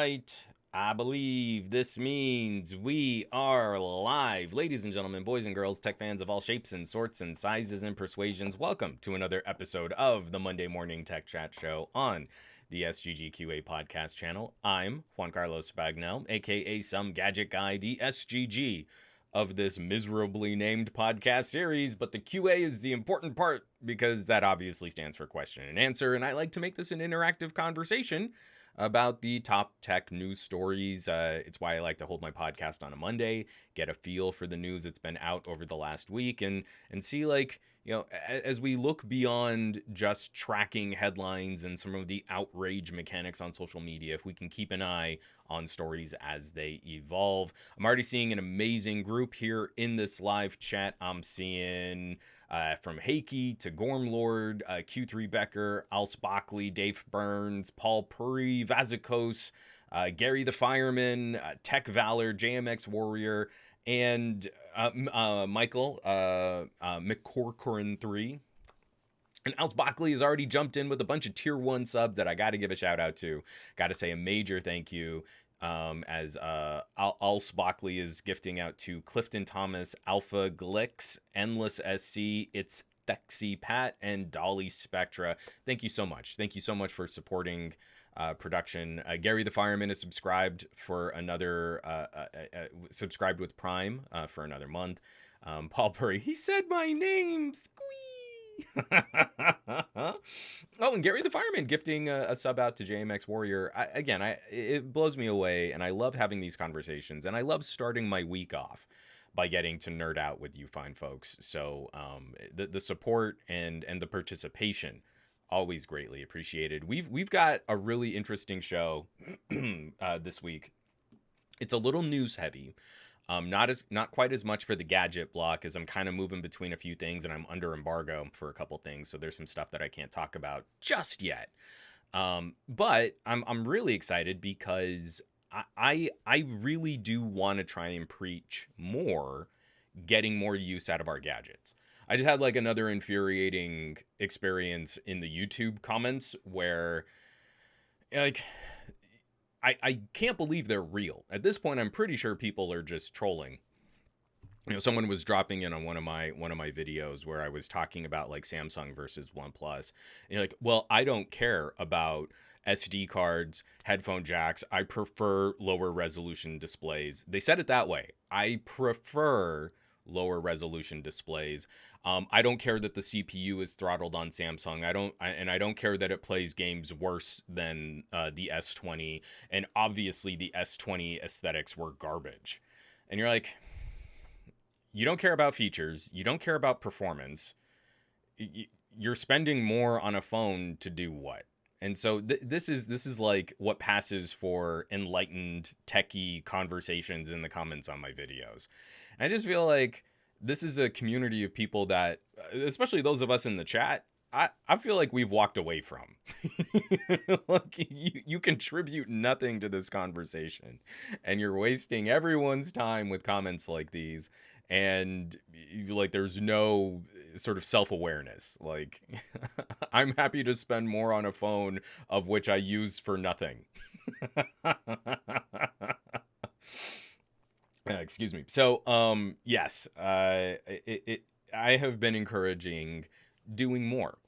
right. I believe this means we are live. Ladies and gentlemen, boys and girls, tech fans of all shapes and sorts and sizes and persuasions, welcome to another episode of the Monday Morning Tech Chat Show on the SGGQA podcast channel. I'm Juan Carlos Bagnell, aka SomeGadgetGuy, the SGG of this miserably named podcast series, but the QA is the important part because that obviously stands for question and answer, and I like to make this an interactive conversation about the top tech news stories. It's why I like to hold my podcast on a Monday, get a feel for the news that's been out over the last week, and see, like, as we look beyond just tracking headlines and some of the outrage mechanics on social media, if we can keep an eye on stories as they evolve. I'm already seeing an amazing group here in this live chat. I'm seeing from Heike to Gormlord, Q3 Becker, Alce Bockley, Dave Burns, Paul Puri, Vazikos, Gary the Fireman, Tech Valor, JMX Warrior, and Michael McCorcoran 3. And Alce Bockley has already jumped in with a bunch of tier 1 subs that I got to give a shout out to. Got to say a major thank you as Alce Bockley is gifting out to Clifton Thomas, Alpha Glix, Endless SC, It's Thexy Pat, and Dolly Spectra. Thank you so much. Thank you so much for supporting production. Gary the Fireman is subscribed for another, subscribed with Prime for another month. Paul Puri, he said my name, squee. Oh, and Gary the Fireman gifting a sub out to JMX Warrior. It blows me away, and I love having these conversations, and I love starting my week off by getting to nerd out with you fine folks. So the support and the participation, always greatly appreciated. We've got a really interesting show this week. It's a little news heavy. Not quite as much for the gadget block, as I'm kind of moving between a few things and I'm under embargo for a couple things. So there's some stuff that I can't talk about just yet. But I'm really excited because I really do want to try and preach more, getting more use out of our gadgets. I just had like another infuriating experience in the YouTube comments where, like, I can't believe they're real. At this point, I'm pretty sure people are just trolling. Someone was dropping in on one of my videos where I was talking about like Samsung versus OnePlus. And you're like, well, I don't care about SD cards, headphone jacks. I prefer lower resolution displays. They said it that way. I prefer lower resolution displays. I don't care that the CPU is throttled on Samsung. I don't care that it plays games worse than the S20. And obviously the S20 aesthetics were garbage. And you're like, you don't care about features. You don't care about performance. You're spending more on a phone to do what? And so this is like what passes for enlightened techie conversations in the comments on my videos. And I just feel like this is a community of people that, especially those of us in the chat, I feel like we've walked away from. Like, you contribute nothing to this conversation, and you're wasting everyone's time with comments like these. And like, there's no sort of self-awareness. Like, I'm happy to spend more on a phone of which I use for nothing. Excuse me. So, yes, I have been encouraging doing more.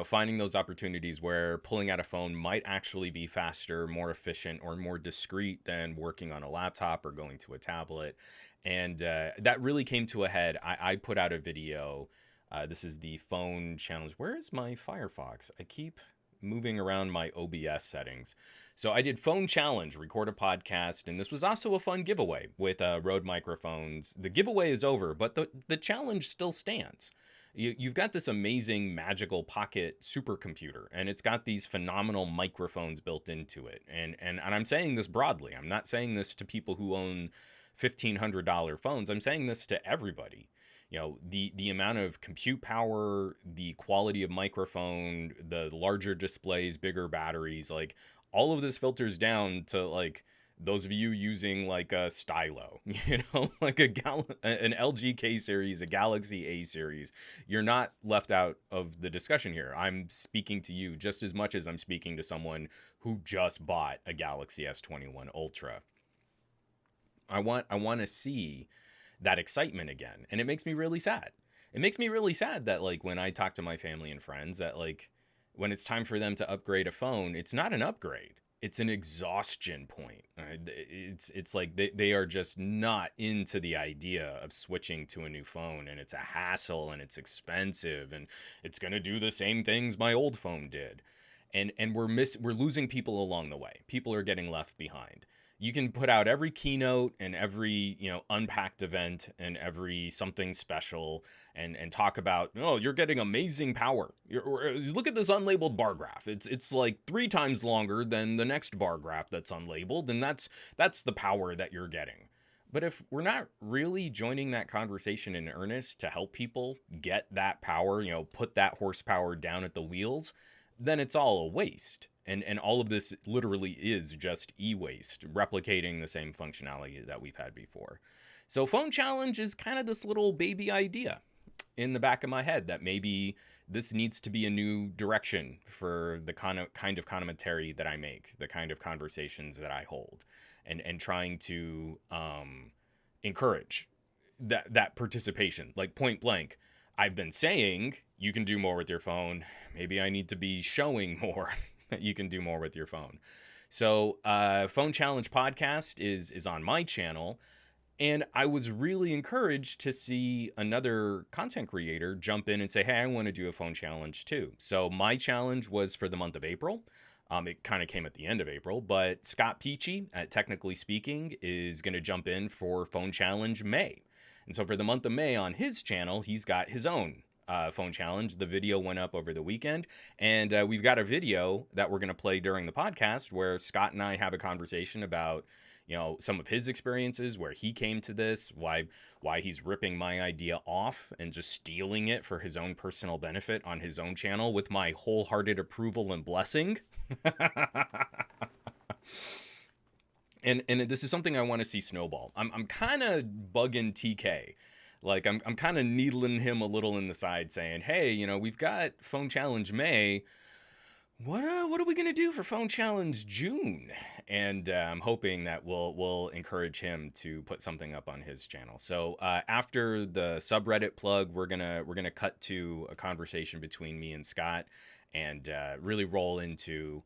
Finding those opportunities where pulling out a phone might actually be faster, more efficient, or more discreet than working on a laptop or going to a tablet. And that really came to a head. I put out a video. This is the phone challenge. Where is my Firefox? I keep moving around my OBS settings. So I did phone challenge, record a podcast, and this was also a fun giveaway with Rode microphones. The giveaway is over, but the challenge still stands. You've got this amazing magical pocket supercomputer, and it's got these phenomenal microphones built into it. And I'm saying this broadly. I'm not saying this to people who own $1,500 phones. I'm saying this to everybody. The amount of compute power, the quality of microphone, the larger displays, bigger batteries, like all of this filters down to like those of you using like a stylo, like an LG K series, a Galaxy A series, you're not left out of the discussion here. I'm speaking to you just as much as I'm speaking to someone who just bought a Galaxy S21 Ultra. I want to see that excitement again, and it makes me really sad. It makes me really sad that like when I talk to my family and friends that like when it's time for them to upgrade a phone, it's not an upgrade. It's an exhaustion point. It's like they are just not into the idea of switching to a new phone, and it's a hassle and it's expensive and it's going to do the same things my old phone did. And we're losing people along the way. People are getting left behind. You can put out every keynote and every unpacked event and every something special and talk about, oh, you're getting amazing power. Look at this unlabeled bar graph. It's like 3 times longer than the next bar graph that's unlabeled, and that's the power that you're getting. But if we're not really joining that conversation in earnest to help people get that power, put that horsepower down at the wheels, then it's all a waste. And all of this literally is just e-waste, replicating the same functionality that we've had before. So Phone Challenge is kind of this little baby idea in the back of my head that maybe this needs to be a new direction for the kind of commentary that I make, the kind of conversations that I hold, and trying to encourage that participation, like point blank. I've been saying you can do more with your phone. Maybe I need to be showing more that you can do more with your phone. So Phone Challenge Podcast is on my channel. And I was really encouraged to see another content creator jump in and say, hey, I want to do a phone challenge too. So my challenge was for the month of April. It kind of came at the end of April, but Scott Peachey, at Technically Speaking, is going to jump in for Phone Challenge May. And so for the month of May on his channel, he's got his own phone challenge. The video went up over the weekend, and we've got a video that we're going to play during the podcast where Scott and I have a conversation about some of his experiences, where he came to this, why he's ripping my idea off and just stealing it for his own personal benefit on his own channel with my wholehearted approval and blessing. And this is something I want to see snowball. I'm kind of bugging TK. Like I'm kind of needling him a little in the side saying, hey, we've got Phone Challenge May. What are we gonna do for Phone Challenge June? And I'm hoping that we'll encourage him to put something up on his channel. So after the subreddit plug, we're gonna cut to a conversation between me and Scott, and really roll into.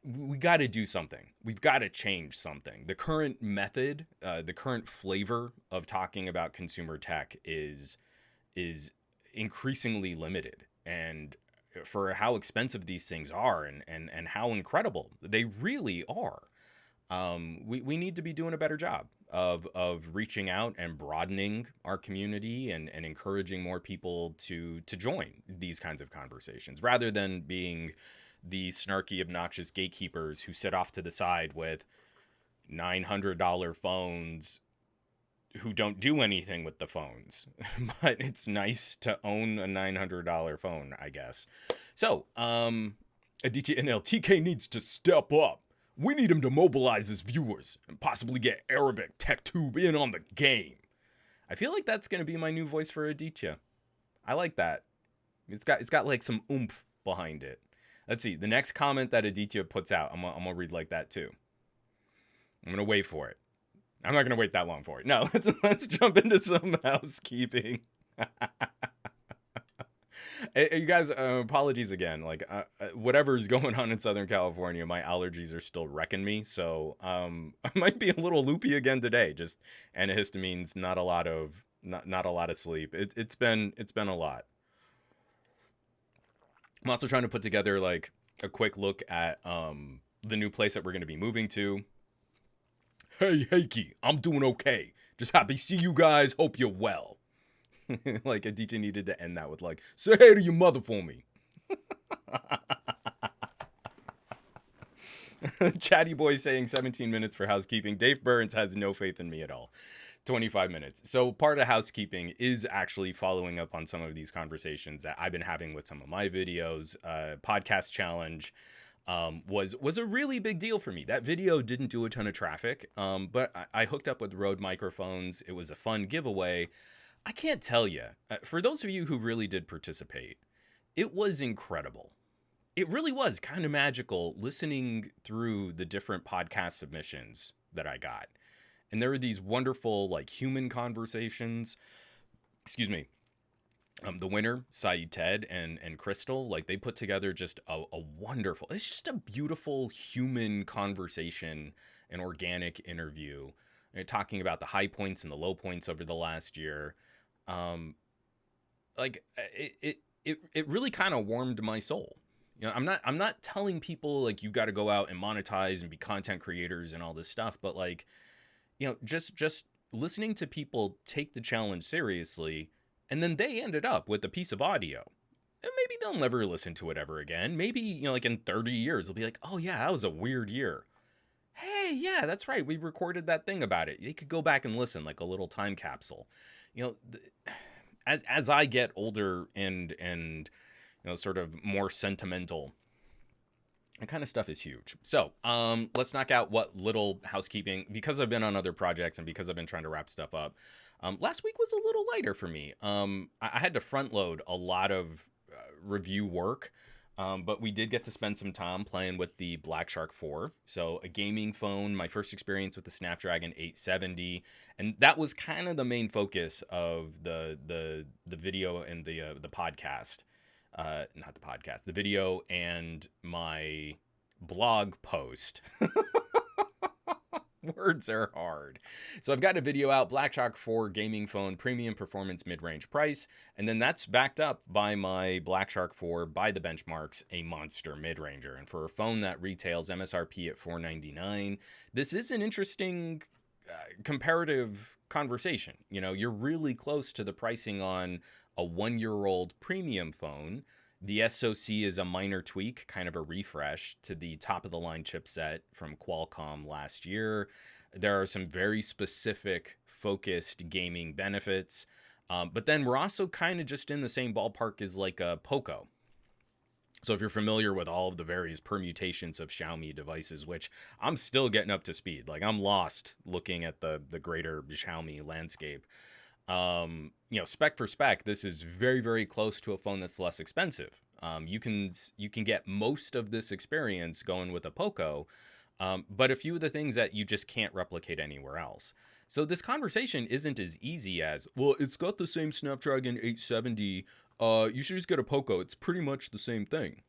We got to do something. We've got to change something. The current method, the current flavor of talking about consumer tech is increasingly limited, and for how expensive these things are and how incredible they really are. We need to be doing a better job of reaching out and broadening our community and encouraging more people to join these kinds of conversations rather than being the snarky, obnoxious gatekeepers who sit off to the side with $900 phones who don't do anything with the phones. But it's nice to own a $900 phone, I guess. So, Aditya NL, TK needs to step up. We need him to mobilize his viewers and possibly get Arabic TechTube in on the game. I feel like that's going to be my new voice for Aditya. I like that. It's got like some oomph behind it. Let's see. The next comment that Aditya puts out, I'm going to read like that too. I'm going to wait for it. I'm not going to wait that long for it. No, let's jump into some housekeeping. You guys, apologies again. Like, whatever's going on in Southern California, my allergies are still wrecking me. So I might be a little loopy again today. Just antihistamines, not a lot of sleep. It's been a lot. I'm also trying to put together like a quick look at the new place that we're going to be moving to. Hey, Heikki, I'm doing okay. Just happy to see you guys. Hope you're well. Like a DJ needed to end that with like, say hey to your mother for me. Chatty boy saying 17 minutes for housekeeping. Dave Burns has no faith in me at all. 25 minutes. So part of housekeeping is actually following up on some of these conversations that I've been having with some of my videos, podcast challenge. was a really big deal for me. That video didn't do a ton of traffic, but I hooked up with Rode microphones. It was a fun giveaway. I can't tell you, for those of you who really did participate, it was incredible. It really was kind of magical listening through the different podcast submissions that I got. And there were these wonderful, like, human conversations. Excuse me. The winner, Saeed Ted and Crystal, like, they put together just a wonderful, it's just a beautiful human conversation, an organic interview, talking about the high points and the low points over the last year. Um, like it really kind of warmed my soul. You know, I'm not telling people like you got to go out and monetize and be content creators and all this stuff, but like, you know, just listening to people take the challenge seriously, and then they ended up with a piece of audio. And maybe they'll never listen to it ever again. Maybe, you know, like in 30 years, they'll be like, oh yeah, that was a weird year. Hey, yeah, that's right. We recorded that thing about it. They could go back and listen, like a little time capsule. You know, as I get older and you know, sort of more sentimental, that kind of stuff is huge. So, let's knock out what little housekeeping, because I've been on other projects and because I've been trying to wrap stuff up. Last week was a little lighter for me. I had to front load a lot of review work, but we did get to spend some time playing with the Black Shark 4. So a gaming phone, my first experience with the Snapdragon 870, and that was kind of the main focus of the video and the podcast. Not the podcast, the video and my blog post. Words are hard. So I've got a video out, Black Shark 4 gaming phone, premium performance, mid-range price. And then that's backed up by my Black Shark 4 by the benchmarks, a monster mid-ranger. And for a phone that retails MSRP at $499, this is an interesting comparative conversation. You know, you're really close to the pricing on a 1-year-old premium phone. The SoC is a minor tweak, kind of a refresh to the top of the line chipset from Qualcomm last year. There are some very specific focused gaming benefits. But then we're also kind of just in the same ballpark as like a Poco. So if you're familiar with all of the various permutations of Xiaomi devices, which I'm still getting up to speed, like I'm lost looking at the greater Xiaomi landscape. You know, spec for spec, this is very, very close to a phone that's less expensive. You can get most of this experience going with a Poco, but a few of the things that you just can't replicate anywhere else. So this conversation isn't as easy as, well, it's got the same Snapdragon 870. You should just get a Poco. It's pretty much the same thing.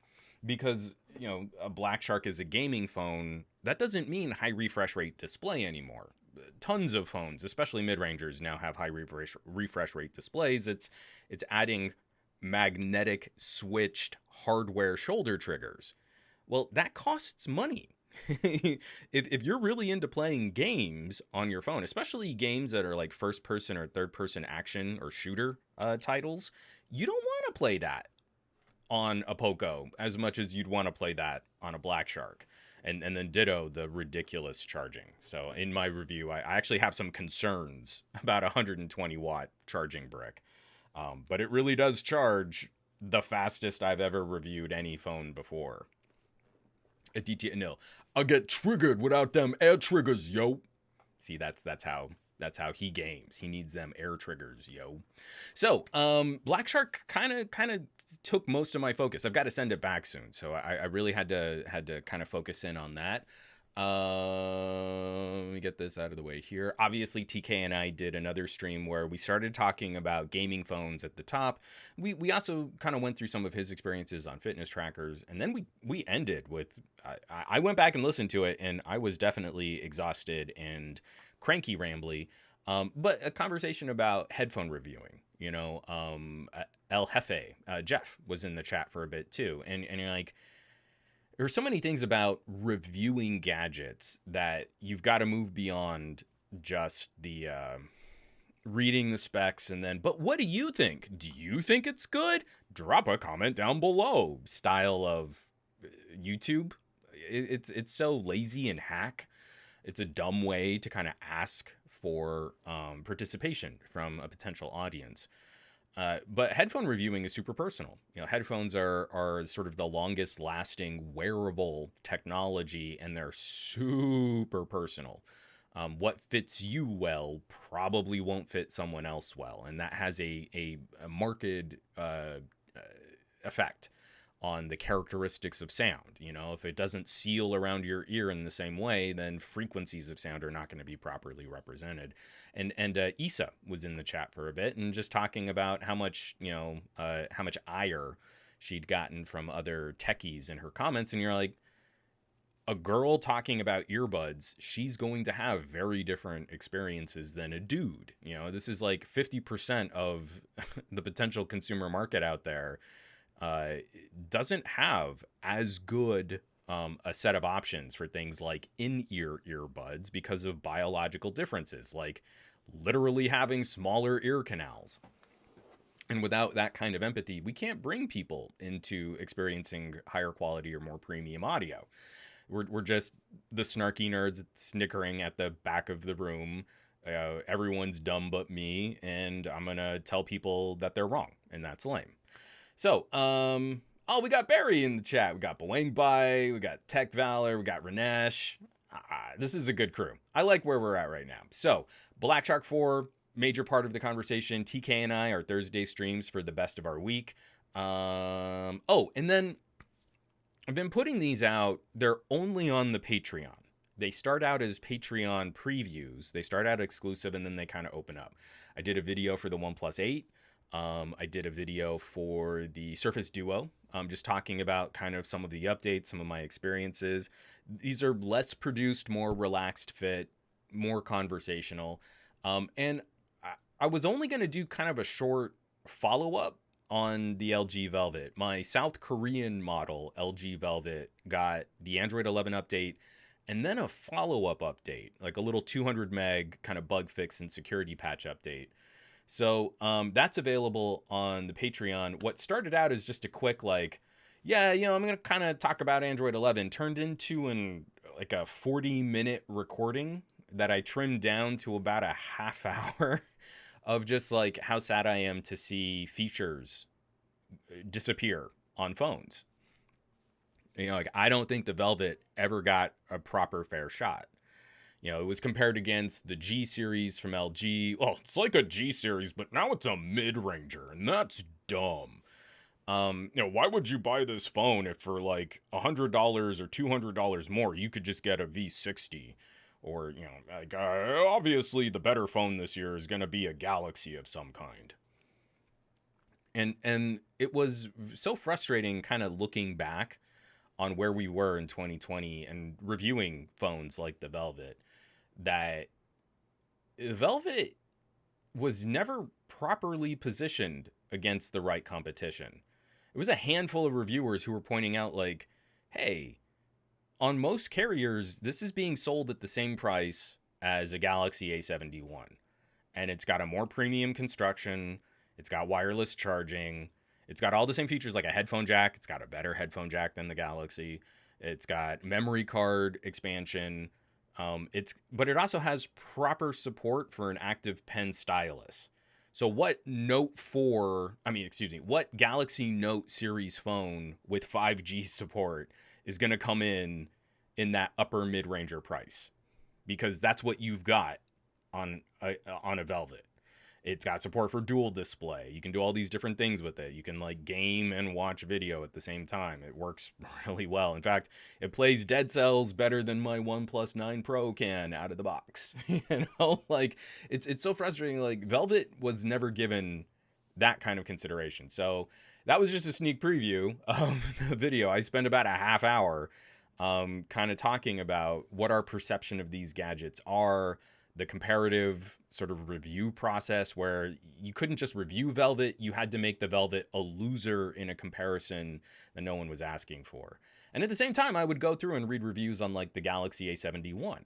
Because, you know, a Black Shark is a gaming phone. That doesn't mean high refresh rate display anymore. Tons of phones, especially mid-rangers, now have high refresh rate displays. It's adding magnetic switched hardware shoulder triggers. Well, that costs money. if you're really into playing games on your phone, especially games that are like first person or third person action or shooter titles, you don't want to play that on a Poco as much as you'd want to play that on a Black Shark. And then ditto the ridiculous charging. So in my review, I actually have some concerns about a 120 watt charging brick. But it really does charge the fastest I've ever reviewed any phone before. I get triggered without them air triggers, yo. See, that's how he games. He needs them air triggers, yo. So, Black Shark kind of took most of my focus. I've got to send it back soon, so I really had to kind of focus in on that. Let me get this out of the way here. Obviously, TK and I did another stream where we started talking about gaming phones at the top. We also kind of went through some of his experiences on fitness trackers, and then we ended with I went back and listened to it, and I was definitely exhausted and cranky rambly. But a conversation about headphone reviewing. You know, El Jefe, Jeff was in the chat for a bit too, and you're like, there's so many things about reviewing gadgets that you've got to move beyond just the reading the specs and then, but what do you think? Do you think it's good? Drop a comment down below style of YouTube. It's so lazy and hack. It's a dumb way to kind of ask for participation from a potential audience. But headphone reviewing is super personal. Headphones are sort of the longest lasting wearable technology, and they're super personal. What fits you well probably won't fit someone else well, and that has a marked effect on the characteristics of sound. If it doesn't seal around your ear in the same way, then frequencies of sound are not going to be properly represented. And Issa was in the chat for a bit and just talking about how much ire she'd gotten from other techies in her comments, and you're like, a girl talking about earbuds, she's going to have very different experiences than a dude. This is like 50% of the potential consumer market out there doesn't have as good a set of options for things like in-ear earbuds because of biological differences, like literally having smaller ear canals. And without that kind of empathy, we can't bring people into experiencing higher quality or more premium audio. We're just the snarky nerds snickering at the back of the room. Everyone's dumb but me, and I'm gonna tell people that they're wrong, and that's lame. So, we got Barry in the chat. We got Boeing Bai, we got Tech Valor, we got Ranesh. This is a good crew. I like where we're at right now. So, Black Shark 4, major part of the conversation. TK and I are Thursday streams for the best of our week. And then I've been putting these out. They're only on the Patreon. They start out as Patreon previews. They start out exclusive, and then they kind of open up. I did a video for the OnePlus 8. I did a video for the Surface Duo, just talking about kind of some of the updates, some of my experiences. These are less produced, more relaxed fit, more conversational. And I was only going to do kind of a short follow-up on the LG Velvet. My South Korean model, LG Velvet, got the Android 11 update and then a follow-up update, like a little 200 meg kind of bug fix and security patch update. So that's available on the Patreon. What started out as just a quick I'm going to kind of talk about Android 11, turned into a 40-minute recording that I trimmed down to about a half hour of just like how sad I am to see features disappear on phones. I don't think the Velvet ever got a proper fair shot. It was compared against the G series from LG. Well, it's like a G series, but now it's a mid-ranger, and that's dumb. Why would you buy this phone if for like $100 or $200 more, you could just get a V60? Or, obviously the better phone this year is going to be a Galaxy of some kind. And it was so frustrating kind of looking back on where we were in 2020 and reviewing phones like the Velvet, that Velvet was never properly positioned against the right competition. It was a handful of reviewers who were pointing out like, hey, on most carriers, this is being sold at the same price as a Galaxy A71. And it's got a more premium construction. It's got wireless charging. It's got all the same features like a headphone jack. It's got a better headphone jack than the Galaxy. It's got memory card expansion. But it also has proper support for an active pen stylus. So what what Galaxy Note series phone with 5G support is going to come in that upper mid-ranger price? Because that's what you've got on a Velvet. It's got support for dual display. You can do all these different things with it. You can like game and watch video at the same time. It works really well. In fact, it plays Dead Cells better than my OnePlus 9 Pro can out of the box. It's so frustrating. Like Velvet was never given that kind of consideration. So that was just a sneak preview of the video. I spent about a half hour kind of talking about what our perception of these gadgets are, the comparative sort of review process where you couldn't just review Velvet, you had to make the Velvet a loser in a comparison that no one was asking for. And at the same time, I would go through and read reviews on like the Galaxy A71.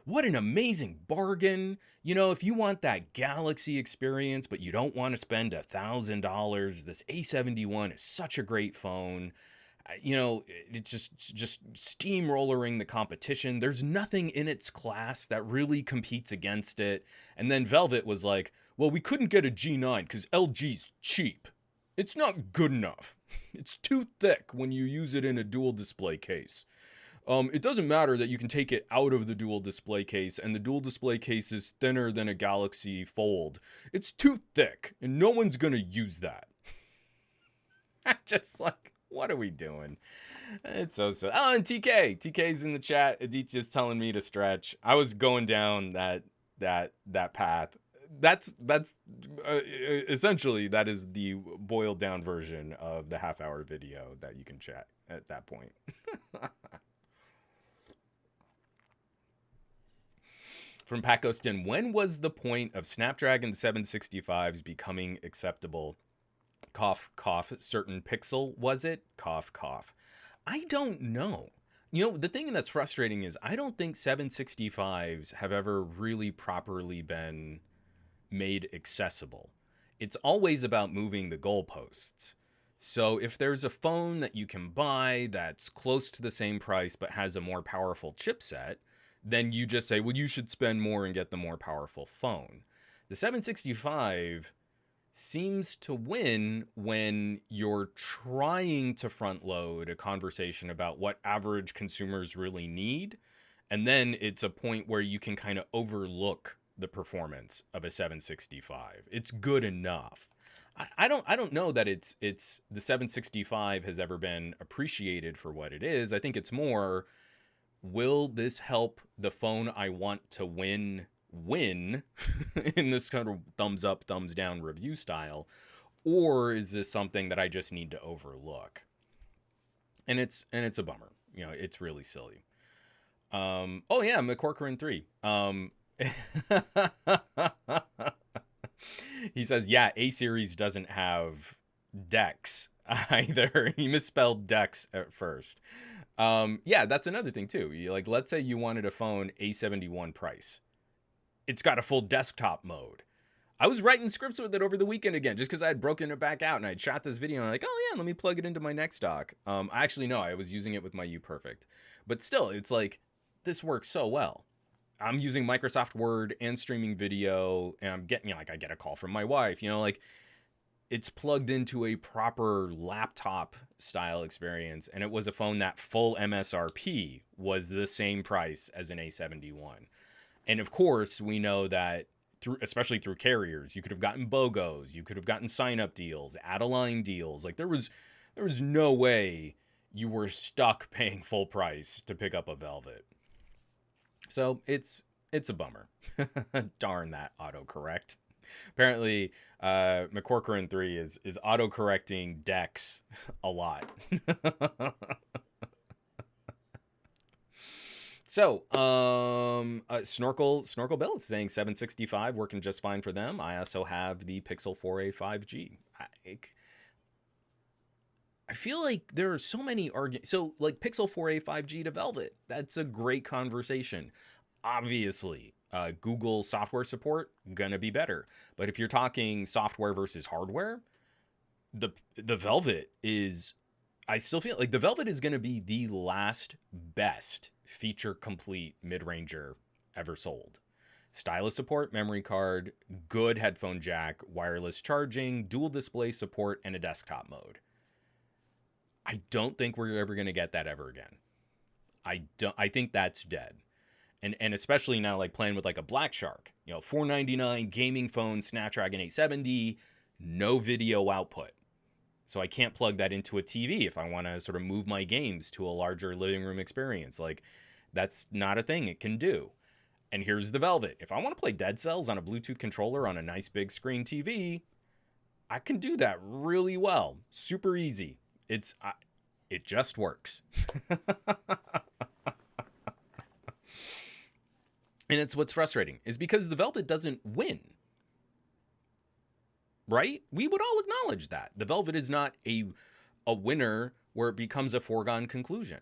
What an amazing bargain. If you want that Galaxy experience, but you don't want to spend $1,000, this A71 is such a great phone. it's just steamrollering the competition. There's nothing in its class that really competes against it. And then Velvet was like, well, we couldn't get a G9 because LG's cheap. It's not good enough. It's too thick when you use it in a dual display case. It doesn't matter that you can take it out of the dual display case, and the dual display case is thinner than a Galaxy Fold. It's too thick, and no one's gonna use that. Just like, what are we doing? It's so sad. Oh, and TK's in the chat. Adit's just telling me to stretch. I was going down that path. That's essentially that is the boiled down version of the half-hour video that you can chat at that point. From Pat Gostin, when was the point of Snapdragon 765s becoming acceptable? Cough, cough. Certain pixel, was it? Cough, cough. I don't know. The thing that's frustrating is I don't think 765s have ever really properly been made accessible. It's always about moving the goalposts. So if there's a phone that you can buy that's close to the same price but has a more powerful chipset, then you just say, well, you should spend more and get the more powerful phone. The 765 seems to win when you're trying to front load a conversation about what average consumers really need. And then it's a point where you can kind of overlook the performance of a 765. It's good enough. I don't know that it's the 765 has ever been appreciated for what it is. I think it's more, will this help the phone I want to win in this kind of thumbs up, thumbs down review style? Or is this something that I just need to overlook? And it's a bummer. It's really silly. Oh yeah, McCorcoran 3. He says, yeah, A series doesn't have Dex either. He misspelled Dex at first. Yeah, that's another thing too. Let's say you wanted a phone A71 price. It's got a full desktop mode. I was writing scripts with it over the weekend again, just because I had broken it back out and I'd shot this video and I'm like, oh yeah, let me plug it into my next dock. Actually, no, I was using it with my UPerfect. But still, it's like, this works so well. I'm using Microsoft Word and streaming video, and I'm getting, I get a call from my wife, it's plugged into a proper laptop style experience. And it was a phone that full MSRP was the same price as an A71. And of course, we know that especially through carriers, you could have gotten BOGOs, you could have gotten sign-up deals, add-a-line deals. There was no way you were stuck paying full price to pick up a Velvet. So it's a bummer. Darn that autocorrect. Apparently, McCorcoran 3 is autocorrecting Dex a lot. So, Snorkel Bill is saying 765 working just fine for them. I also have the Pixel 4a 5G. I feel like there are so many arguments. So, Pixel 4a 5G to Velvet, that's a great conversation. Obviously, Google software support gonna be better. But if you're talking software versus hardware, the Velvet is. I still feel like the Velvet is going to be the last best feature complete mid-ranger ever sold. Stylus support, memory card, good headphone jack, wireless charging, dual display support, and a desktop mode. I don't think we're ever going to get that ever again. I think that's dead. And especially now, playing with a Black Shark, $499 gaming phone, Snapdragon 870, no video output. So I can't plug that into a TV if I want to sort of move my games to a larger living room experience. That's not a thing it can do. And here's the Velvet. If I want to play Dead Cells on a Bluetooth controller on a nice big screen TV, I can do that really well. Super easy. It just works. And it's what's frustrating is because the Velvet doesn't win. Right? We would all acknowledge that. The Velvet is not a winner where it becomes a foregone conclusion.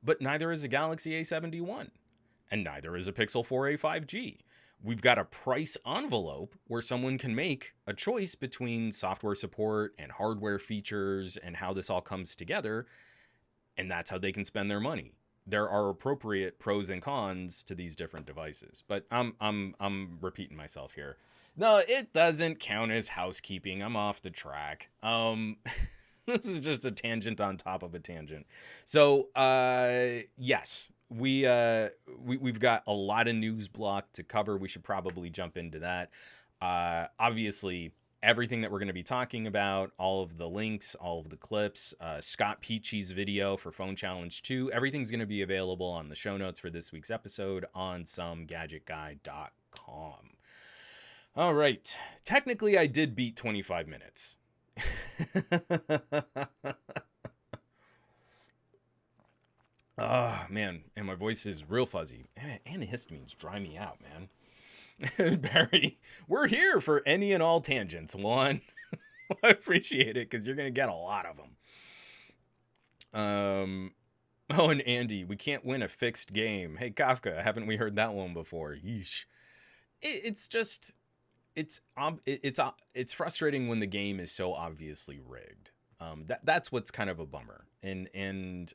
But neither is a Galaxy A71. And neither is a Pixel 4a 5G. We've got a price envelope where someone can make a choice between software support and hardware features and how this all comes together. and that's how they can spend their money. There are appropriate pros and cons to these different devices, but I'm repeating myself here. No, it doesn't count as housekeeping. I'm off the track. This is just a tangent on top of a tangent. So, yes, we've got a lot of news block to cover. We should probably jump into that. Obviously, everything that we're going to be talking about, all of the links, all of the clips, Scott Peachey's video for Phone Challenge 2, everything's going to be available on the show notes for this week's episode on SomeGadgetGuy.com. All right. Technically, I did beat 25 minutes. Oh, man. And my voice is real fuzzy. Antihistamines dry me out, man. Barry, we're here for any and all tangents. One, I appreciate it because you're going to get a lot of them. Oh, and Andy, we can't win a fixed game. Hey, Kafka, haven't we heard that one before? Yeesh. It's just, it's frustrating when the game is so obviously rigged. That's what's kind of a bummer. And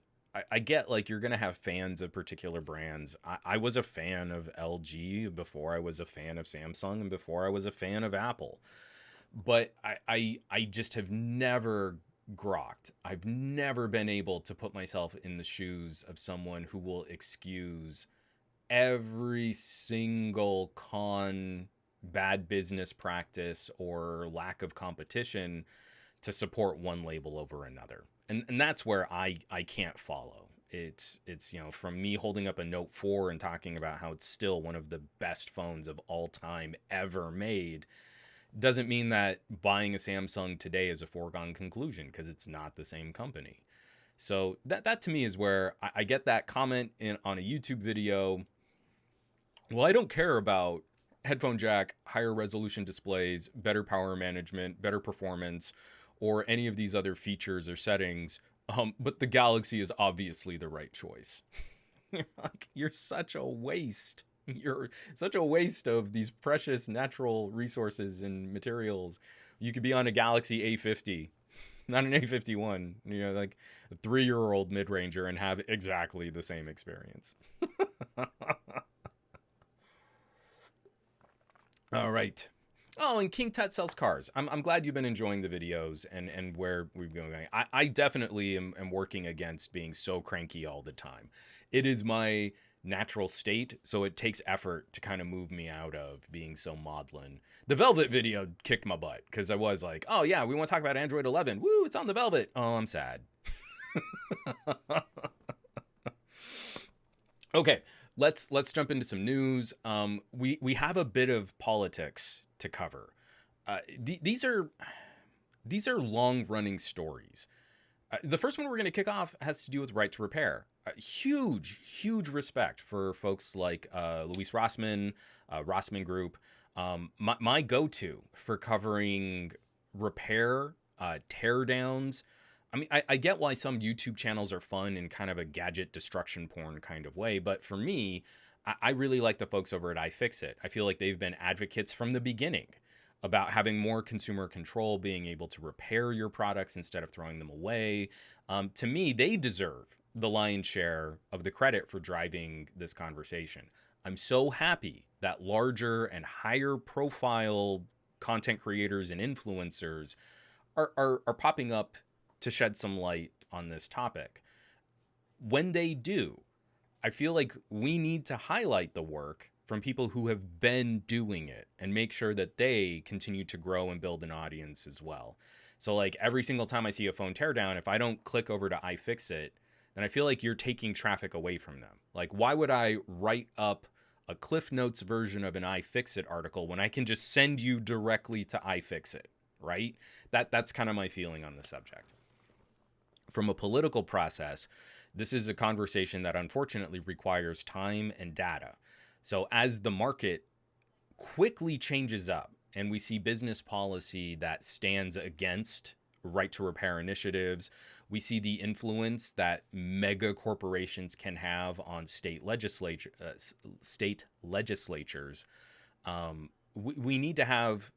I get, like, you're going to have fans of particular brands. I was a fan of LG before I was a fan of Samsung and before I was a fan of Apple. But I just have never grokked. I've never been able to put myself in the shoes of someone who will excuse every single bad business practice or lack of competition to support one label over another. And that's where I can't follow. It's from me holding up a Note 4 and talking about how it's still one of the best phones of all time ever made doesn't mean that buying a Samsung today is a foregone conclusion, because it's not the same company. So that to me is where I get that comment on a YouTube video. Well, I don't care about headphone jack, higher resolution displays, better power management, better performance, or any of these other features or settings. But the Galaxy is obviously the right choice. You're such a waste. You're such a waste of these precious natural resources and materials. You could be on a Galaxy A50, not an A51, like a 3-year-old mid-ranger, and have exactly the same experience. All right. Oh, and King Tut sells cars. I'm glad you've been enjoying the videos and where we've been going. I definitely am working against being so cranky all the time. It is my natural state, so it takes effort to kind of move me out of being so maudlin. The Velvet video kicked my butt because I was like, oh yeah, we want to talk about Android 11. Woo, it's on the Velvet. Oh, I'm sad. Okay, let's jump into some news. We have a bit of politics to cover. These are long running stories. The first one we're going to kick off has to do with right to repair. Huge respect for folks like Luis Rossmann, Rossmann Group. My go-to for covering repair, teardowns. I mean, I get why some YouTube channels are fun in kind of a gadget destruction porn kind of way, but for me, I really like the folks over at iFixit. I feel like they've been advocates from the beginning about having more consumer control, being able to repair your products instead of throwing them away. To me, they deserve the lion's share of the credit for driving this conversation. I'm so happy that larger and higher profile content creators and influencers are popping up to shed some light on this topic. When they do, I feel like we need to highlight the work from people who have been doing it and make sure that they continue to grow and build an audience as well. So like every single time I see a phone teardown, if I don't click over to iFixit, then I feel like you're taking traffic away from them. Like, why would I write up a Cliff Notes version of an iFixit article when I can just send you directly to iFixit, right? That's kind of my feeling on the subject. From a political process, this is a conversation that unfortunately requires time and data. So as the market quickly changes up and we see business policy that stands against right to repair initiatives, we see the influence that mega corporations can have on state legislatures. We need to have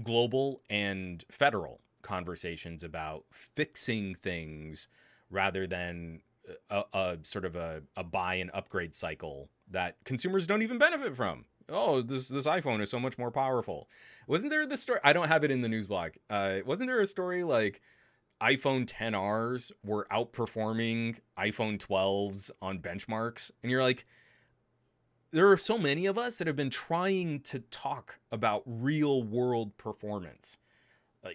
global and federal conversations about fixing things rather than a sort of a buy and upgrade cycle that consumers don't even benefit from. Oh, this iPhone is so much more powerful. Wasn't there the story? I don't have it in the news blog. Wasn't there a story like iPhone 10Rs were outperforming iPhone 12s on benchmarks? And you're like, there are so many of us that have been trying to talk about real world performance.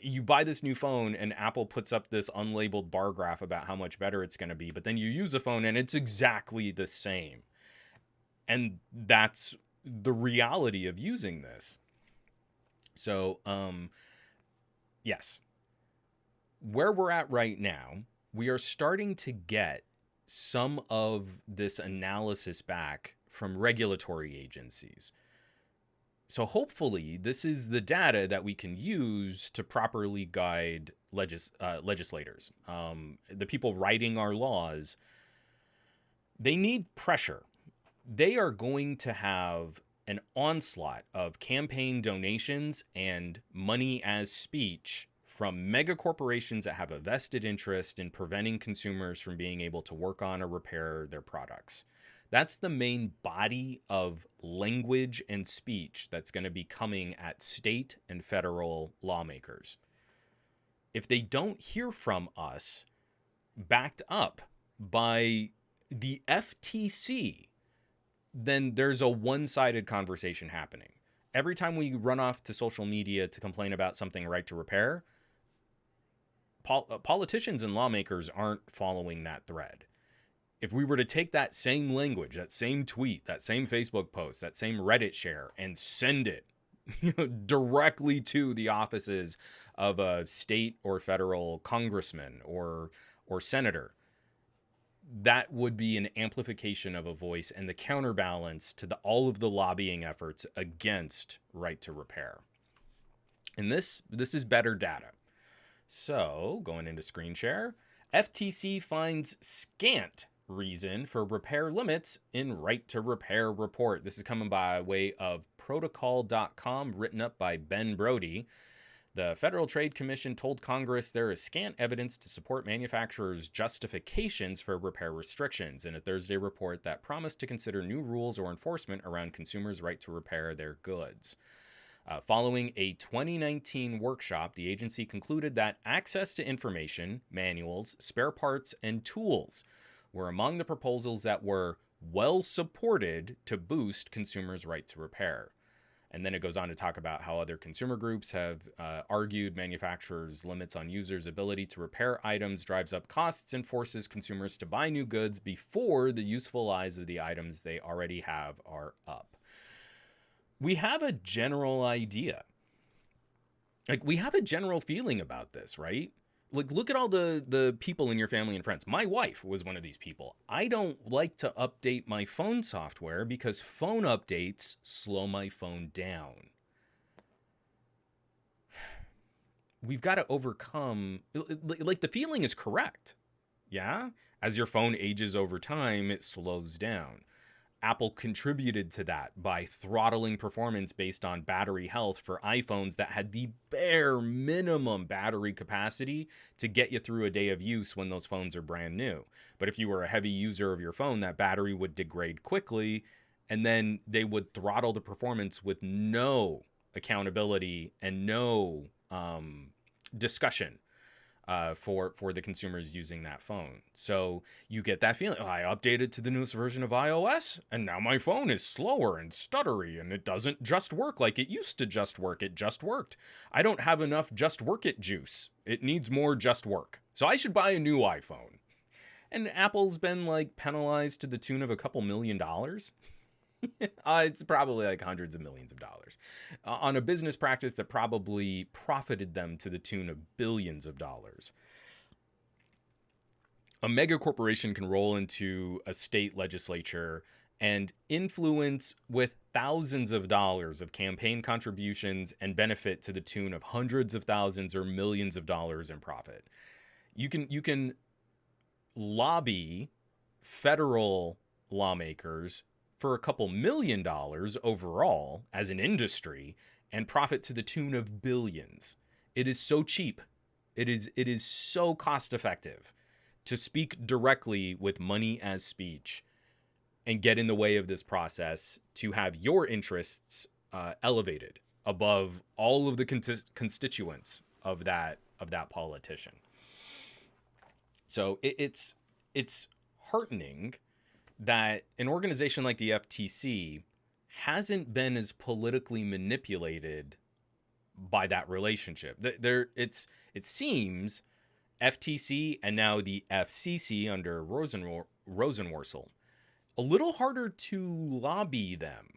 You buy this new phone and Apple puts up this unlabeled bar graph about how much better it's going to be, but then you use a phone and it's exactly the same. And that's the reality of using this. So, yes, where we're at right now, we are starting to get some of this analysis back from regulatory agencies. So hopefully this is the data that we can use to properly guide legislators. The people writing our laws, they need pressure. They are going to have an onslaught of campaign donations and money as speech from mega corporations that have a vested interest in preventing consumers from being able to work on or repair their products. That's the main body of language and speech that's going to be coming at state and federal lawmakers. If they don't hear from us, backed up by the FTC, then there's a one-sided conversation happening. Every time we run off to social media to complain about something right to repair, politicians and lawmakers aren't following that thread. If we were to take that same language, that same tweet, that same Facebook post, that same Reddit share, and send it directly to the offices of a state or federal congressman or senator, that would be an amplification of a voice and the counterbalance to all of the lobbying efforts against right to repair. And this is better data. So going into screen share, FTC finds scant reason for repair limits in right to repair report. This is coming by way of protocol.com, written up by Ben Brody. The Federal Trade Commission told Congress there is scant evidence to support manufacturers' justifications for repair restrictions in a Thursday report that promised to consider new rules or enforcement around consumers' right to repair their goods. Following a 2019 workshop, the agency concluded that access to information, manuals, spare parts, and tools were among the proposals that were well supported to boost consumers' right to repair. And then it goes on to talk about how other consumer groups have argued manufacturers' limits on users' ability to repair items drives up costs and forces consumers to buy new goods before the useful lives of the items they already have are up. We have a general idea. Like, we have a general feeling about this, right? Like, look at all the people in your family and friends. My wife was one of these people. I don't like to update my phone software because phone updates slow my phone down. We've got to overcome, like, the feeling is correct. Yeah? As your phone ages over time, it slows down. Apple contributed to that by throttling performance based on battery health for iPhones that had the bare minimum battery capacity to get you through a day of use when those phones are brand new. But if you were a heavy user of your phone, that battery would degrade quickly, and then they would throttle the performance with no accountability and no discussion for the consumers using that phone. So you get that feeling, I updated to the newest version of iOS, and now my phone is slower and stuttery, and it doesn't just work like it used to just work. It just worked. I don't have enough just work it juice. It needs more just work. So I should buy a new iPhone. And Apple's been like penalized to the tune of a couple $1 million. It's probably like hundreds of millions of dollars on a business practice that probably profited them to the tune of billions of dollars. A mega corporation can roll into a state legislature and influence with thousands of dollars of campaign contributions and benefit to the tune of hundreds of thousands or millions of dollars in profit. You can lobby federal lawmakers for a couple $1 million overall as an industry and profit to the tune of billions. It is so cheap. It is so cost effective to speak directly with money as speech and get in the way of this process to have your interests elevated above all of the constituents of that politician. So it's heartening that an organization like the FTC hasn't been as politically manipulated by that relationship. It seems FTC and now the FCC under Rosenworcel, a little harder to lobby them.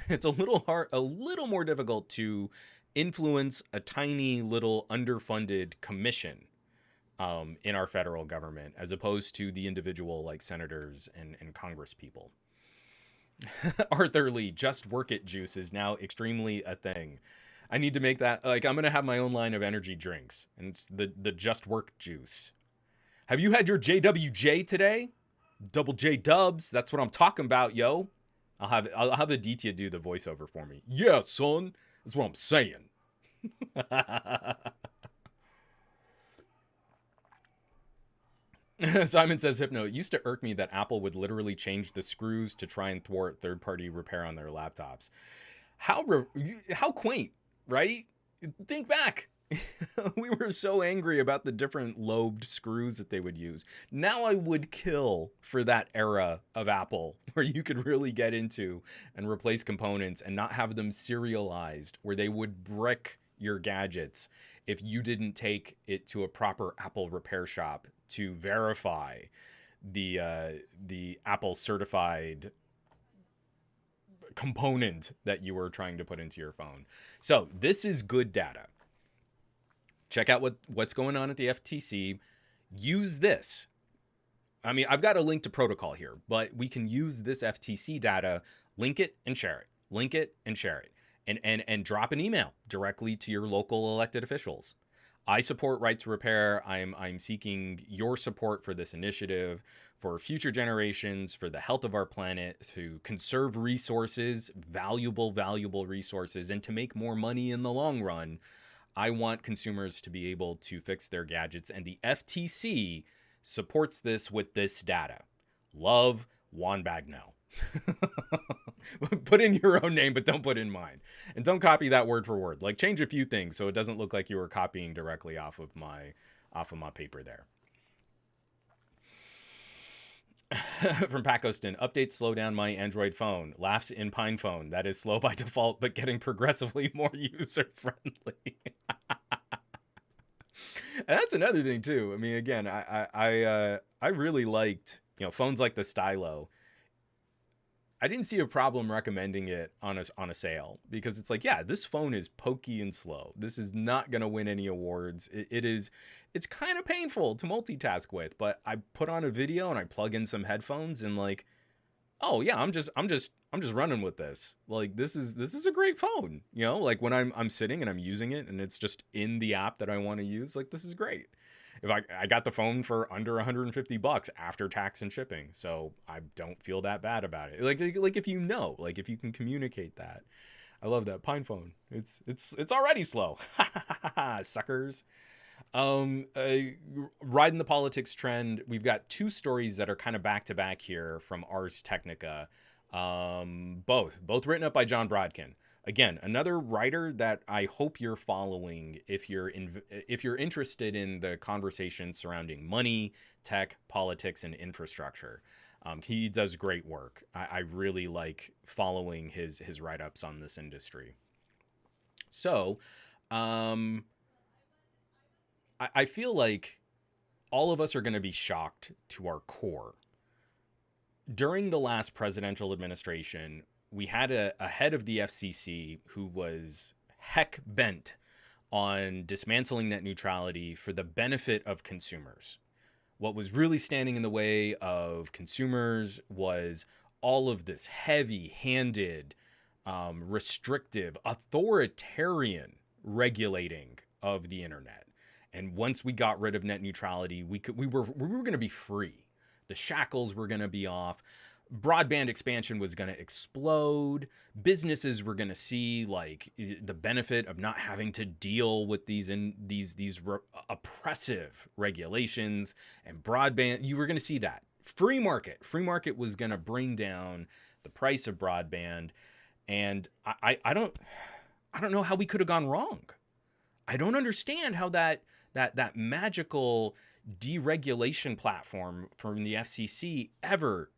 It's a little more difficult to influence a tiny little underfunded commission in our federal government, as opposed to the individual like senators and Congress people. Arthur Lee, just work it juice is now extremely a thing. I need to make that, like, I'm going to have my own line of energy drinks, and it's the just work juice. Have you had your JWJ today? Double J dubs. That's what I'm talking about, yo. I'll have Aditya do the voiceover for me. Yeah, son. That's what I'm saying. Simon says, Hypno, it used to irk me that Apple would literally change the screws to try and thwart third-party repair on their laptops. How quaint, right? Think back. We were so angry about the different lobed screws that they would use. Now I would kill for that era of Apple where you could really get into and replace components and not have them serialized, where they would brick your gadgets if you didn't take it to a proper Apple repair shop to verify the Apple certified component that you were trying to put into your phone. So this is good data. Check out what's going on at the FTC. Use this. I mean, I've got a link to protocol here, but we can use this FTC data, link it and share it. Link it and share it. And drop an email directly to your local elected officials. I support Right to Repair. I'm seeking your support for this initiative, for future generations, for the health of our planet, to conserve resources, valuable resources, and to make more money in the long run. I want consumers to be able to fix their gadgets, and the FTC supports this with this data. Love, Juan Bagnell. Put in your own name, but don't put in mine. And don't copy that word for word. Like, change a few things so it doesn't look like you were copying directly off of my paper there. From Pat Ostin, updates slow down my Android phone. Laughs in Pine phone. That is slow by default, but getting progressively more user friendly. And that's another thing too. I mean, again, I really liked, phones like the Stylo. I didn't see a problem recommending it on a sale, because it's like, yeah, this phone is pokey and slow. This is not going to win any awards. It's kind of painful to multitask with, but I put on a video and I plug in some headphones and like, oh yeah, I'm just running with this. Like, this is a great phone. Like when I'm sitting and I'm using it and it's just in the app that I want to use, like, this is great. If I got the phone for under $150 after tax and shipping, so I don't feel that bad about it. Like if if you can communicate that. I love that Pine phone. It's already slow. Suckers. Riding the politics trend. We've got two stories that are kind of back to back here from Ars Technica. Both written up by John Brodkin. Again, another writer that I hope you're following if you're interested in the conversation surrounding money, tech, politics, and infrastructure. He does great work. I really like following his write-ups on this industry. So, I feel like all of us are going to be shocked to our core. During the last presidential administration, we had a head of the FCC who was heck bent on dismantling net neutrality for the benefit of consumers. What was really standing in the way of consumers was all of this heavy-handed, restrictive, authoritarian regulating of the internet. And once we got rid of net neutrality, we were going to be free. The shackles were going to be off. broadband expansion was going to explode. Businesses were going to see like the benefit of not having to deal with these oppressive regulations, and broadband, you were going to see that free market was going to bring down the price of broadband. And I don't know how we could have gone wrong. I don't understand how that magical deregulation platform from the FCC ever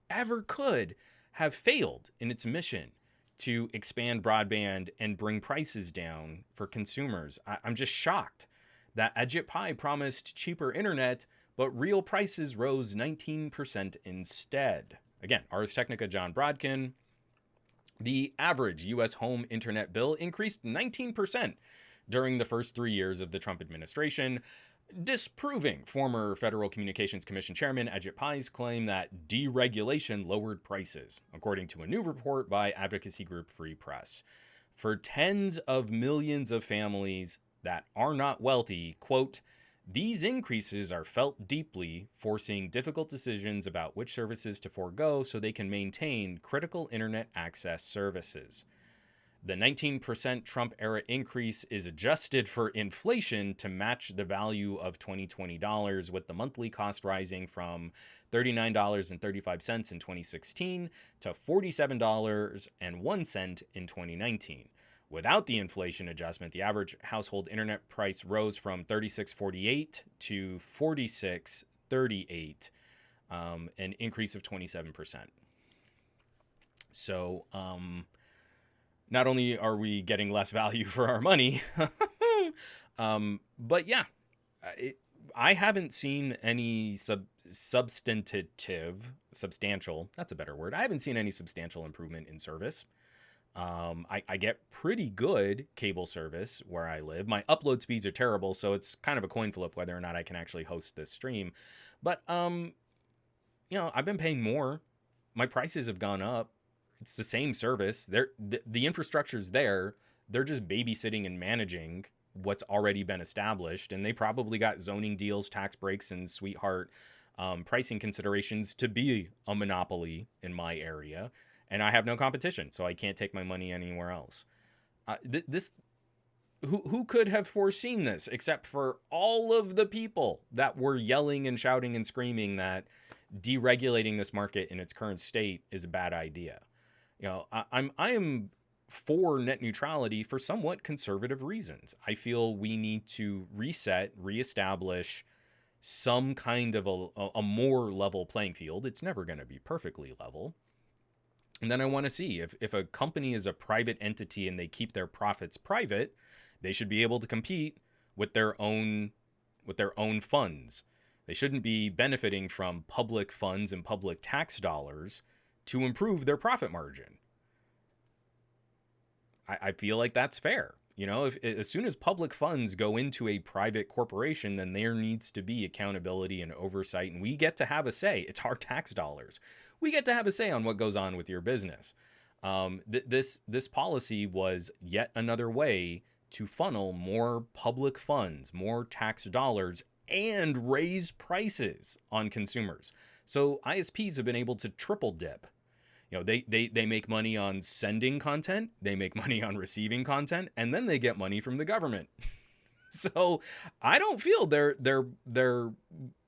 could have failed in its mission to expand broadband and bring prices down for consumers. I'm just shocked that Ajit Pai promised cheaper internet, but real prices rose 19% instead. Again, Ars Technica John Brodkin. The average U.S. home internet bill increased 19% during the first 3 years of the Trump administration, disproving former Federal Communications Commission Chairman Ajit Pai's claim that deregulation lowered prices, according to a new report by advocacy group Free Press. For tens of millions of families that are not wealthy, quote, these increases are felt deeply, forcing difficult decisions about which services to forego so they can maintain critical internet access services. The 19% Trump-era increase is adjusted for inflation to match the value of 2020 dollars, with the monthly cost rising from $39.35 in 2016 to $47.01 in 2019. Without the inflation adjustment, the average household internet price rose from $36.48 to $46.38, an increase of 27%. So, not only are we getting less value for our money, but yeah, I haven't seen any substantial, that's a better word. I haven't seen any substantial improvement in service. I get pretty good cable service where I live. My upload speeds are terrible, so it's kind of a coin flip whether or not I can actually host this stream. But, I've been paying more. My prices have gone up. It's the same service. The infrastructure's there. They're just babysitting and managing what's already been established. And they probably got zoning deals, tax breaks, and sweetheart pricing considerations to be a monopoly in my area. And I have no competition, so I can't take my money anywhere else. Who could have foreseen this except for all of the people that were yelling and shouting and screaming that deregulating this market in its current state is a bad idea? I am for net neutrality for somewhat conservative reasons. I feel we need to reestablish some kind of a more level playing field. It's never going to be perfectly level. And then I want to see if a company is a private entity and they keep their profits private, they should be able to compete with their own funds. They shouldn't be benefiting from public funds and public tax dollars to improve their profit margin. I feel like that's fair. If as soon as public funds go into a private corporation, then there needs to be accountability and oversight, and we get to have a say. It's our tax dollars. We get to have a say on what goes on with your business. This policy was yet another way to funnel more public funds, more tax dollars, and raise prices on consumers. So ISPs have been able to triple dip. They make money on sending content, they make money on receiving content, and then they get money from the government. So I don't feel they're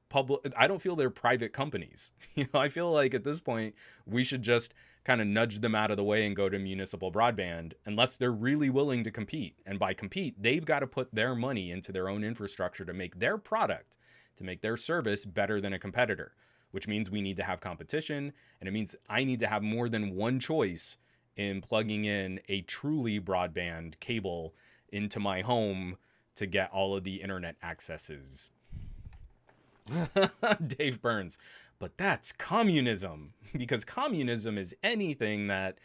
public. I don't feel they're private companies. I feel like at this point we should just kind of nudge them out of the way and go to municipal broadband, unless they're really willing to compete. And by compete, they've got to put their money into their own infrastructure to make their product, to make their service better than a competitor, which means we need to have competition, and it means I need to have more than one choice in plugging in a truly broadband cable into my home to get all of the internet accesses. Dave Burns. But that's communism, because communism is anything that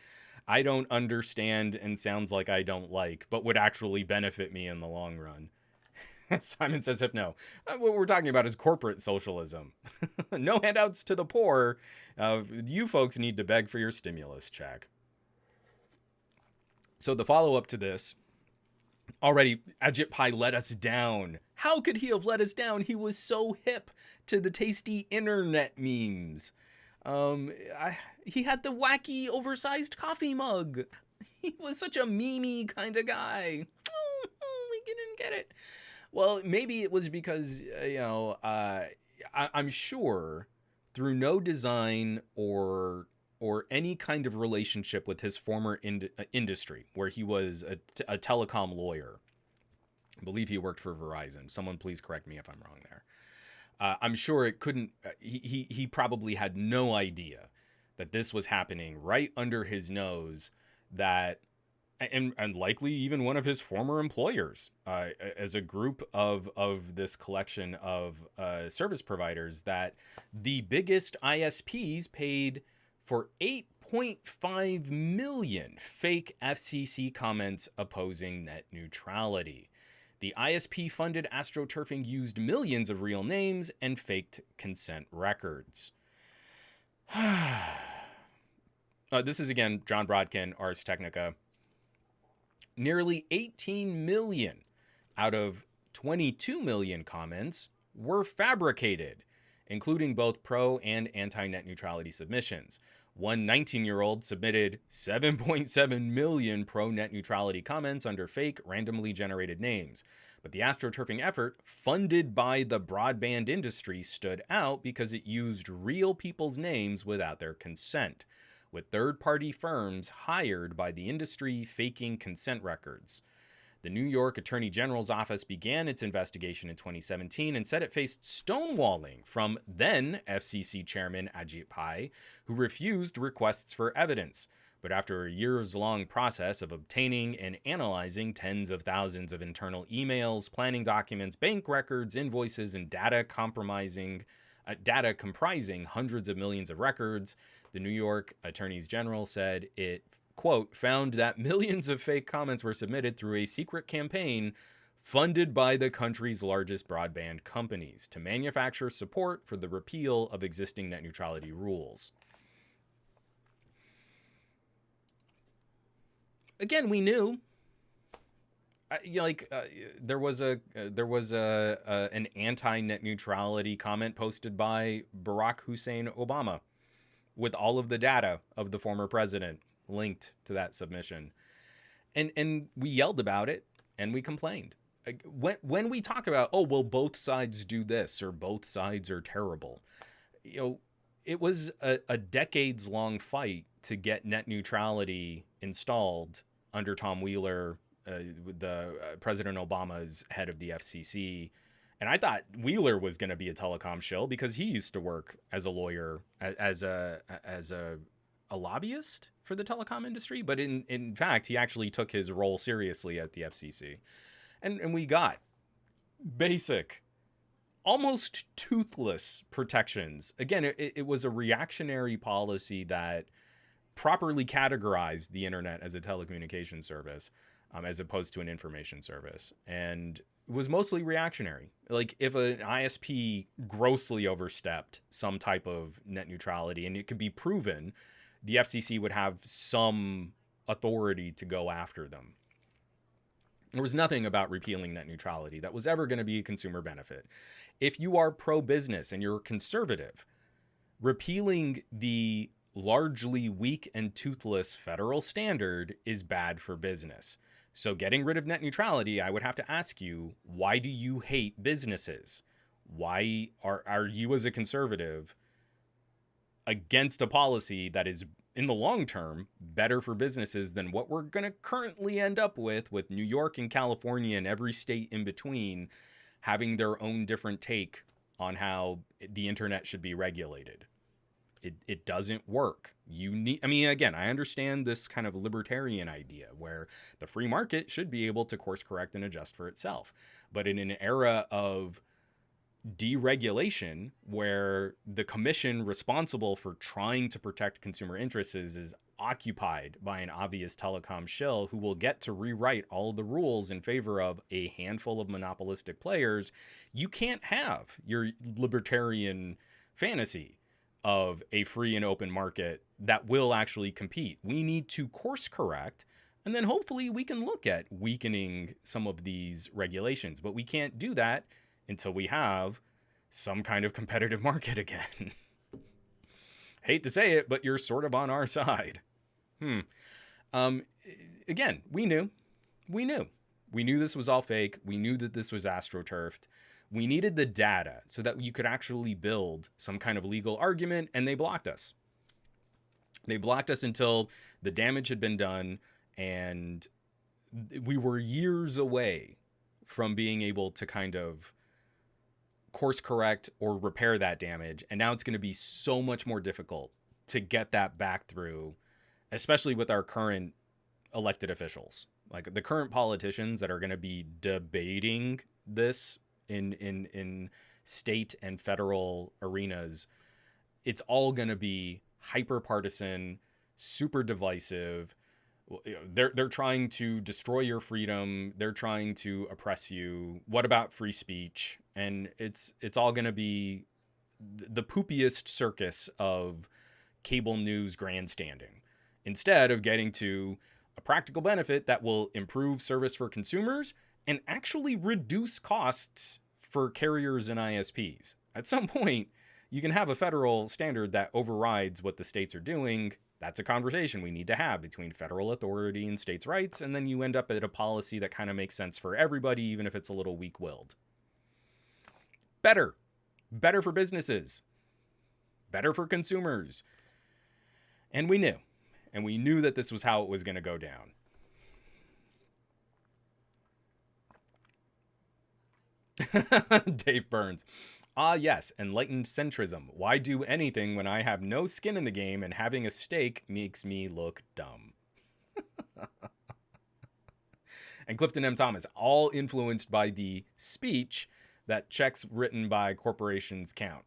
I don't understand and sounds like I don't like, but would actually benefit me in the long run. Simon says hypno. What we're talking about is corporate socialism. No handouts to the poor. You folks need to beg for your stimulus check. So the follow-up to this, already Ajit Pai let us down. How could he have let us down? He was so hip to the tasty internet memes. He had the wacky, oversized coffee mug. He was such a memey kind of guy. We didn't get it. Well, maybe it was because, I'm sure through no design or any kind of relationship with his former industry, where he was a telecom lawyer. I believe he worked for Verizon. Someone please correct me if I'm wrong there. I'm sure it couldn't. He probably had no idea that this was happening right under his nose. That and likely even one of his former employers, as a group of this collection of service providers, that the biggest ISPs paid for 8.5 million fake FCC comments opposing net neutrality. The ISP-funded astroturfing used millions of real names and faked consent records. This is, again, John Brodkin, Ars Technica. Nearly 18 million out of 22 million comments were fabricated, including both pro and anti-net neutrality submissions. One 19-year-old submitted 7.7 million pro-net neutrality comments under fake, randomly generated names. But the astroturfing effort, funded by the broadband industry, stood out because it used real people's names without their consent, with third-party firms hired by the industry faking consent records. The New York Attorney General's office began its investigation in 2017 and said it faced stonewalling from then FCC Chairman Ajit Pai, who refused requests for evidence. But after a years-long process of obtaining and analyzing tens of thousands of internal emails, planning documents, bank records, invoices, and data comprising hundreds of millions of records, the New York Attorney General said it, quote, found that millions of fake comments were submitted through a secret campaign funded by the country's largest broadband companies to manufacture support for the repeal of existing net neutrality rules. Again, we knew. There was an anti-net neutrality comment posted by Barack Hussein Obama with all of the data of the former president linked to that submission. And we yelled about it and we complained. When we talk about, oh, well, both sides do this or both sides are terrible, it was a decades-long fight to get net neutrality installed under Tom Wheeler, President Obama's head of the FCC. And I thought Wheeler was going to be a telecom shill because he used to work as a lawyer, as a lobbyist for the telecom industry. But in fact, he actually took his role seriously at the FCC. And we got basic, almost toothless protections. Again, it was a reactionary policy that properly categorized the internet as a telecommunications service, as opposed to an information service. And it was mostly reactionary. Like, if an ISP grossly overstepped some type of net neutrality and it could be proven, the FCC would have some authority to go after them. There was nothing about repealing net neutrality that was ever going to be a consumer benefit. If you are pro-business and you're conservative, repealing the largely weak and toothless federal standard is bad for business. So getting rid of net neutrality, I would have to ask you, why do you hate businesses? Why are you as a conservative against a policy that is, in the long term, better for businesses than what we're going to currently end up with New York and California and every state in between having their own different take on how the internet should be regulated? It doesn't work. Again, I understand this kind of libertarian idea where the free market should be able to course correct and adjust for itself. But in an era of deregulation where the commission responsible for trying to protect consumer interests is occupied by an obvious telecom shill who will get to rewrite all the rules in favor of a handful of monopolistic players, you can't have your libertarian fantasy of a free and open market that will actually compete. We need to course correct, and then hopefully we can look at weakening some of these regulations. But we can't do that until we have some kind of competitive market again. Hate to say it, but you're sort of on our side. Um, Again, we knew. We knew. We knew this was all fake. We knew that this was astroturfed. We needed the data so that you could actually build some kind of legal argument, and they blocked us. They blocked us until the damage had been done, and we were years away from being able to kind of course correct or repair that damage. And now it's going to be so much more difficult to get that back through, especially with our current elected officials. Like the current politicians that are going to be debating this in state and federal arenas, it's all going to be hyper partisan, super divisive. They're trying to destroy your freedom. They're trying to oppress you. What about free speech? And it's all going to be the poopiest circus of cable news grandstanding, instead of getting to a practical benefit that will improve service for consumers and actually reduce costs for carriers and ISPs. At some point, you can have a federal standard that overrides what the states are doing. That's a conversation we need to have between federal authority and states' rights, and then you end up at a policy that kind of makes sense for everybody, even if it's a little weak-willed. Better for businesses, better for consumers. And we knew that this was how it was going to go down. Dave Burns. Yes, enlightened centrism. Why do anything when I have no skin in the game and having a stake makes me look dumb? And Clifton M. Thomas, all influenced by the speech that checks written by corporations count.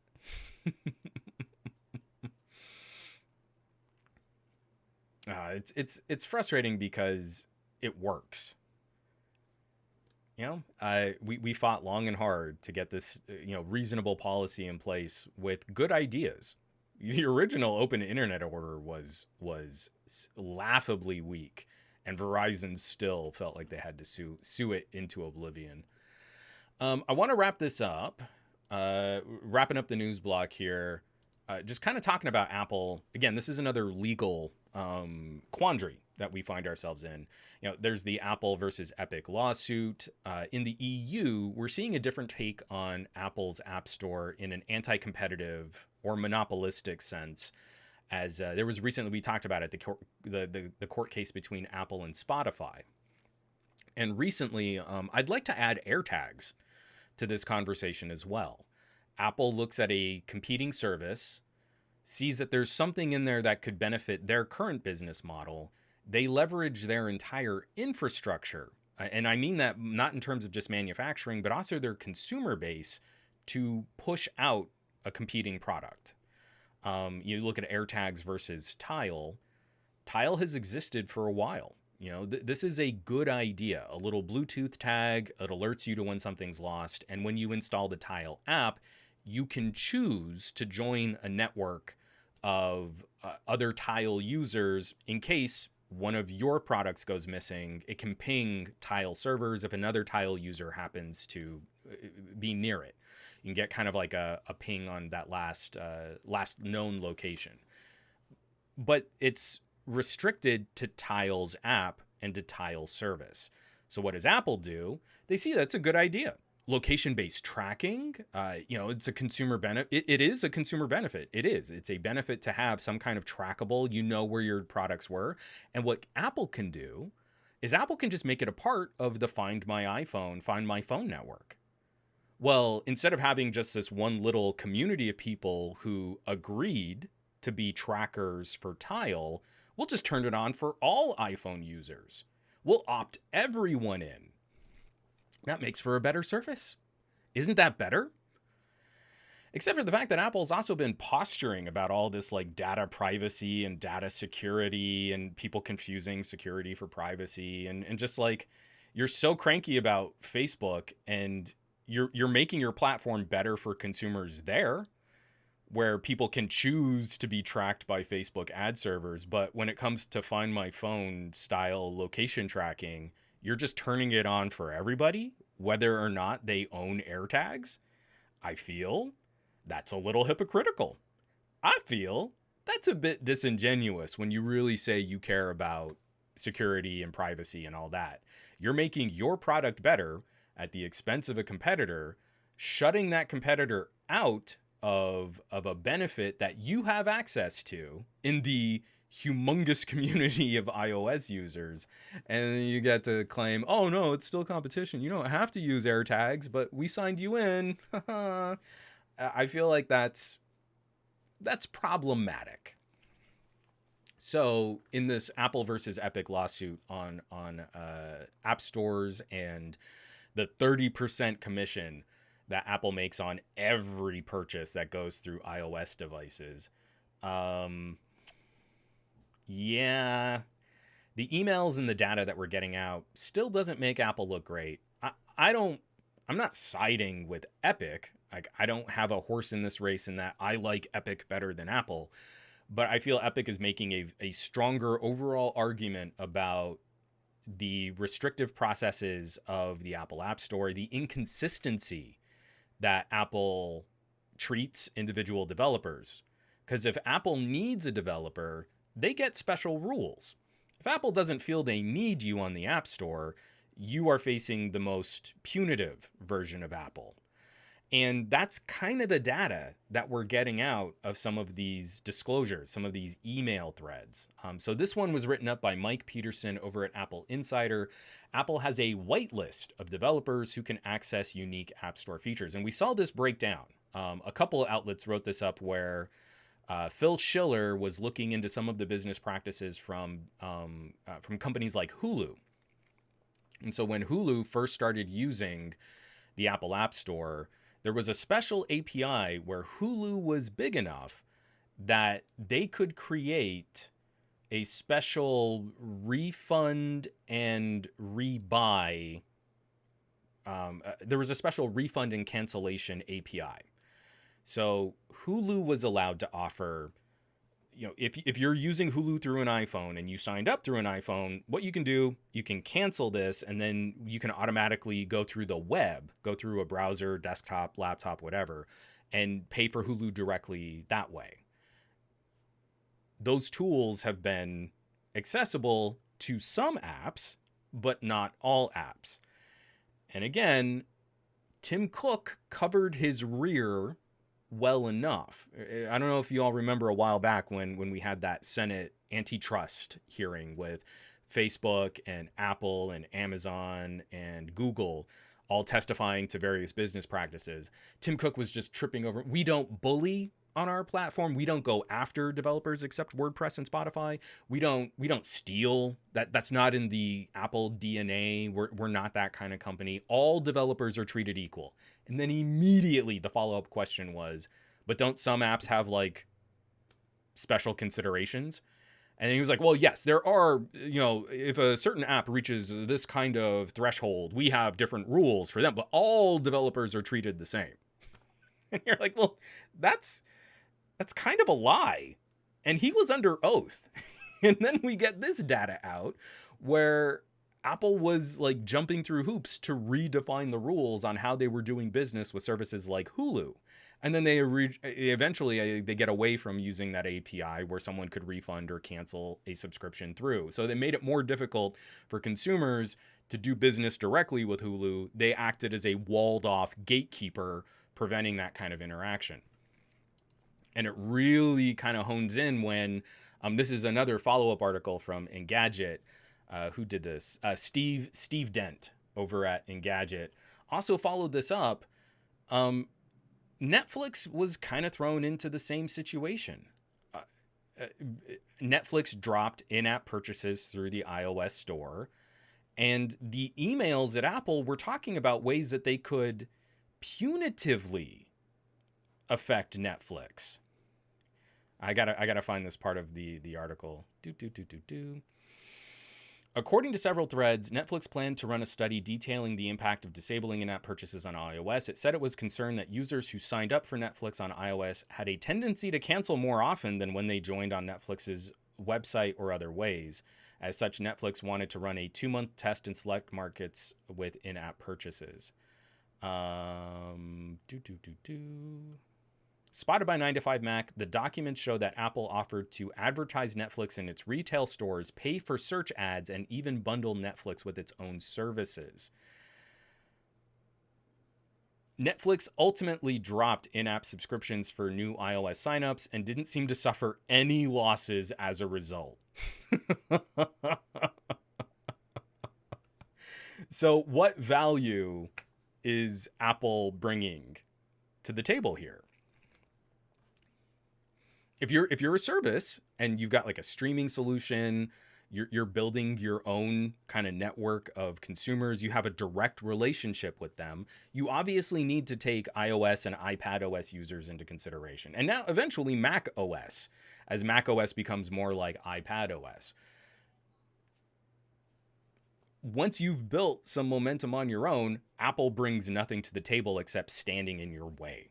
It's frustrating because it works. We fought long and hard to get this reasonable policy in place with good ideas. The original open internet order was laughably weak, and Verizon still felt like they had to sue it into oblivion. I want to wrap this up, wrapping up the news block here. Just kind of talking about Apple. Again, this is another legal quandary that we find ourselves in. There's the Apple versus Epic lawsuit. In the EU, we're seeing a different take on Apple's App Store in an anti-competitive or monopolistic sense. As there was recently, we talked about it, the court case between Apple and Spotify. And recently, I'd like to add AirTags to this conversation as well. Apple looks at a competing service, sees that there's something in there that could benefit their current business model. They leverage their entire infrastructure, and I mean that not in terms of just manufacturing, but also their consumer base, to push out a competing product. You look at AirTags versus Tile. Tile has existed for a while. This is a good idea. A little Bluetooth tag, it alerts you to when something's lost. And when you install the Tile app, you can choose to join a network of other Tile users in case one of your products goes missing. It can ping Tile servers if another Tile user happens to be near it. You can get kind of like a ping on that last known location. But it's restricted to Tile's app and to Tile service. So what does Apple do? They see that's a good idea. Location-based tracking, it's a consumer benefit. It is a consumer benefit. It's a benefit to have some kind of trackable, where your products were. And what Apple can do is Apple can just make it a part of the Find My iPhone, Find My Phone network. Well, instead of having just this one little community of people who agreed to be trackers for Tile, we'll just turn it on for all iPhone users. We'll opt everyone in. That makes for a better service. Isn't that better? Except for the fact that Apple's also been posturing about all this like data privacy and data security and people confusing security for privacy and just like you're so cranky about Facebook and you're making your platform better for consumers there, where people can choose to be tracked by Facebook ad servers. But when it comes to Find My Phone style location tracking, you're just turning it on for everybody, whether or not they own AirTags. I feel that's a little hypocritical. I feel that's a bit disingenuous when you really say you care about security and privacy and all that. You're making your product better at the expense of a competitor, shutting that competitor out of a benefit that you have access to in the humongous community of iOS users. And then you get to claim, oh no, it's still competition. You don't have to use AirTags, but we signed you in. I feel like that's problematic. So in this Apple versus Epic lawsuit on app stores and the 30% commission that Apple makes on every purchase that goes through iOS devices, yeah, the emails and the data that we're getting out still doesn't make Apple look great. I'm not siding with Epic. Like, I don't have a horse in this race in that I like Epic better than Apple. But I feel Epic is making a stronger overall argument about the restrictive processes of the Apple App Store, the inconsistency that Apple treats individual developers. Because if Apple needs a developer, they get special rules. If Apple doesn't feel they need you on the App Store, you are facing the most punitive version of Apple. And that's kind of the data that we're getting out of some of these disclosures, some of these email threads. So this one was written up by Mike Peterson over at Apple Insider. Apple has a whitelist of developers who can access unique App Store features. And we saw this break down. A couple of outlets wrote this up where Phil Schiller was looking into some of the business practices from companies like Hulu. And so when Hulu first started using the Apple App Store, there was a special API where Hulu was big enough that they could create a special refund and rebuy. There was a special refund and cancellation API. So Hulu was allowed to offer, if you're using Hulu through an iPhone and you signed up through an iPhone, what you can do, you can cancel this and then you can automatically go through the web, go through a browser, desktop, laptop, whatever, and pay for Hulu directly that way. Those tools have been accessible to some apps, but not all apps. And again, Tim Cook covered his rear well enough. I don't know if you all remember a while back when we had that Senate antitrust hearing with Facebook and Apple and Amazon and Google all testifying to various business practices. Tim Cook was just tripping over. We don't bully on our platform. We don't go after developers except WordPress and Spotify. We don't steal. That's not in the Apple DNA. We're not that kind of company. All developers are treated equal. And then immediately the follow-up question was, but don't some apps have like special considerations? And he was like, well, yes, there are, if a certain app reaches this kind of threshold, we have different rules for them, but all developers are treated the same. And you're like, well, that's kind of a lie. And he was under oath. And then we get this data out where Apple was like jumping through hoops to redefine the rules on how they were doing business with services like Hulu. And then they eventually they get away from using that API where someone could refund or cancel a subscription through. So they made it more difficult for consumers to do business directly with Hulu. They acted as a walled off gatekeeper, preventing that kind of interaction. And it really kind of hones in when this is another follow-up article from Engadget. Who did this? Steve Dent over at Engadget also followed this up. Netflix was kind of thrown into the same situation. Netflix dropped in-app purchases through the iOS store, and the emails at Apple were talking about ways that they could punitively affect Netflix. I gotta find this part of the article. According to several threads, Netflix planned to run a study detailing the impact of disabling in-app purchases on iOS. It said it was concerned that users who signed up for Netflix on iOS had a tendency to cancel more often than when they joined on Netflix's website or other ways. As such, Netflix wanted to run a 2-month test in select markets with in-app purchases. Spotted by 9 to 5 Mac, the documents show that Apple offered to advertise Netflix in its retail stores, pay for search ads, and even bundle Netflix with its own services. Netflix ultimately dropped in-app subscriptions for new iOS signups and didn't seem to suffer any losses as a result. So what value is Apple bringing to the table here? If you're a service and you've got like a streaming solution, you're building your own kind of network of consumers, you have a direct relationship with them, you obviously need to take iOS and iPad OS users into consideration. And now eventually Mac OS, as Mac OS becomes more like iPad OS. Once you've built some momentum on your own, Apple brings nothing to the table except standing in your way.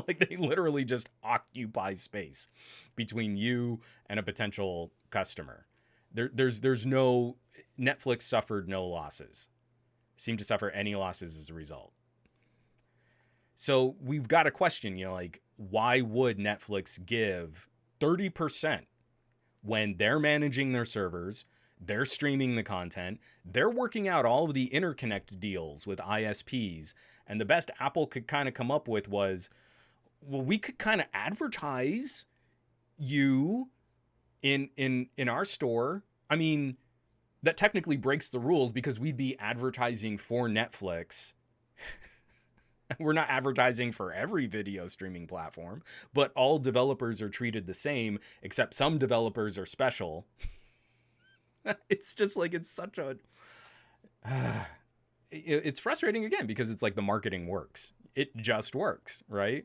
Like they literally just occupy space between you and a potential customer. There's no, Netflix suffered no losses, seemed to suffer any losses as a result. So we've got a question, like why would Netflix give 30% when they're managing their servers, they're streaming the content, they're working out all of the interconnect deals with ISPs, and the best Apple could kind of come up with was, well, we could kind of advertise you in our store. I mean, that technically breaks the rules because we'd be advertising for Netflix. We're not advertising for every video streaming platform, but all developers are treated the same, except some developers are special. It's just like, it's such a... it's frustrating again because it's like the marketing works. It just works, right?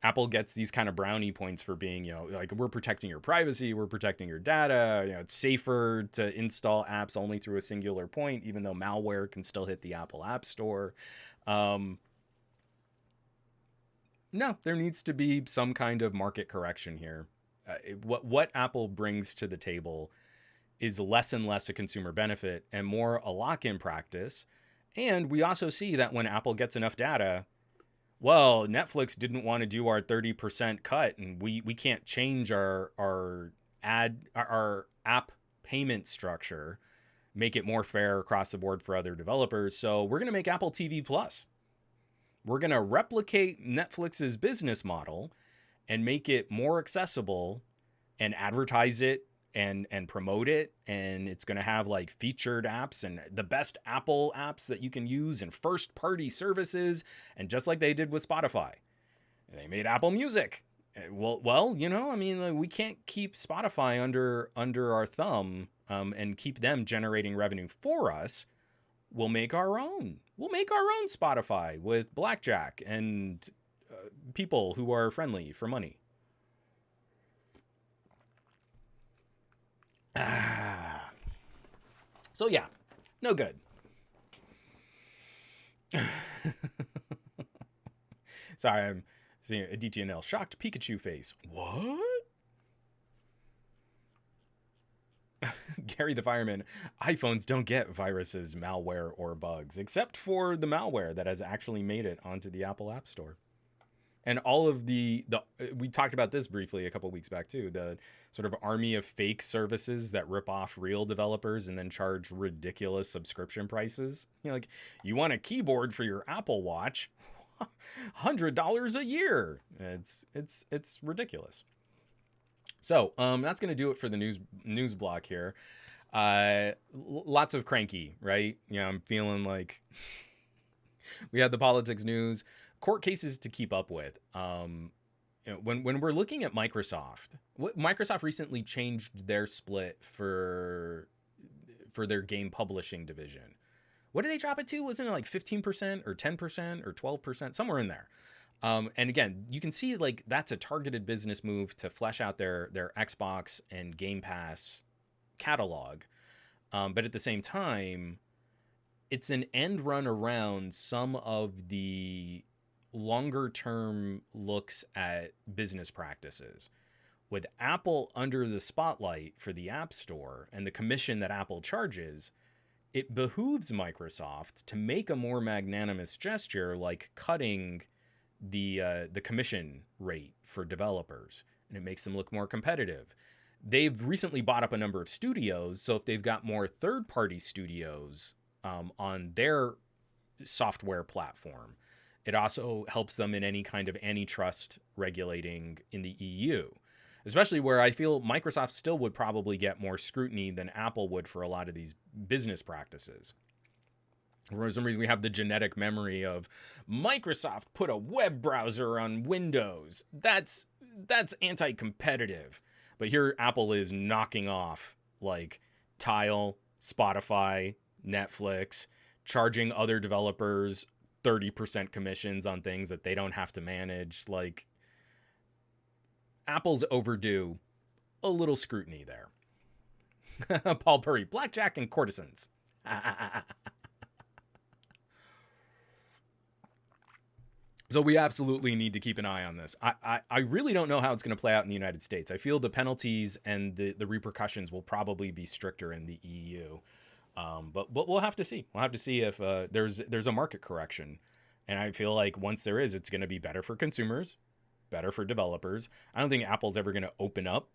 Apple gets these kind of brownie points for being, like, we're protecting your privacy, we're protecting your data, it's safer to install apps only through a singular point, even though malware can still hit the Apple App Store. No, there needs to be some kind of market correction here. What Apple brings to the table is less and less a consumer benefit and more a lock-in practice. And we also see that when Apple gets enough data, well, Netflix didn't want to do our 30% cut, and we can't change our app payment structure, make it more fair across the board for other developers. So we're going to make Apple TV Plus. We're going to replicate Netflix's business model and make it more accessible and advertise it and promote it, and it's going to have like featured apps and the best Apple apps that you can use and first party services, and just like they did with Spotify, they made Apple Music. Well, I mean, like, we can't keep Spotify under our thumb and keep them generating revenue for us. We'll make our own Spotify with blackjack and people who are friendly for money. So yeah, no good. Sorry, I'm seeing a DTNL shocked Pikachu face. What? Gary the Fireman, iPhones don't get viruses, malware, or bugs, except for the malware that has actually made it onto the Apple App Store. And all of the we talked about this briefly a couple weeks back too, the sort of army of fake services that rip off real developers and then charge ridiculous subscription prices. Like, you want a keyboard for your Apple Watch, $100 a year. It's ridiculous. So that's going to do it for the news block here. Lots of cranky, right? I'm feeling like we had the politics news, court cases to keep up with. When we're looking at Microsoft recently changed their split for their game publishing division. What did they drop it to? Wasn't it like 15% or 10% or 12%, somewhere in there? And again, you can see like that's a targeted business move to flesh out their Xbox and Game Pass catalog. But at the same time, it's an end run around some of the longer term looks at business practices. With Apple under the spotlight for the App Store and the commission that Apple charges, it behooves Microsoft to make a more magnanimous gesture, like cutting the commission rate for developers, and it makes them look more competitive. They've recently bought up a number of studios, so if they've got more third-party studios on their software platform, it also helps them in any kind of antitrust regulating in the EU, especially where I feel Microsoft still would probably get more scrutiny than Apple would for a lot of these business practices. For some reason, we have the genetic memory of Microsoft put a web browser on Windows. That's anti-competitive. But here, Apple is knocking off like Tile, Spotify, Netflix, charging other developers 30% commissions on things that they don't have to manage. Like, Apple's overdue a little scrutiny there. Paul Purry, blackjack and courtesans. So we absolutely need to keep an eye on this. I really don't know how it's going to play out in the United States. I feel the penalties and the repercussions will probably be stricter in the EU. But we'll have to see. We'll have to see if there's a market correction. And I feel like once there is, it's going to be better for consumers, better for developers. I don't think Apple's ever going to open up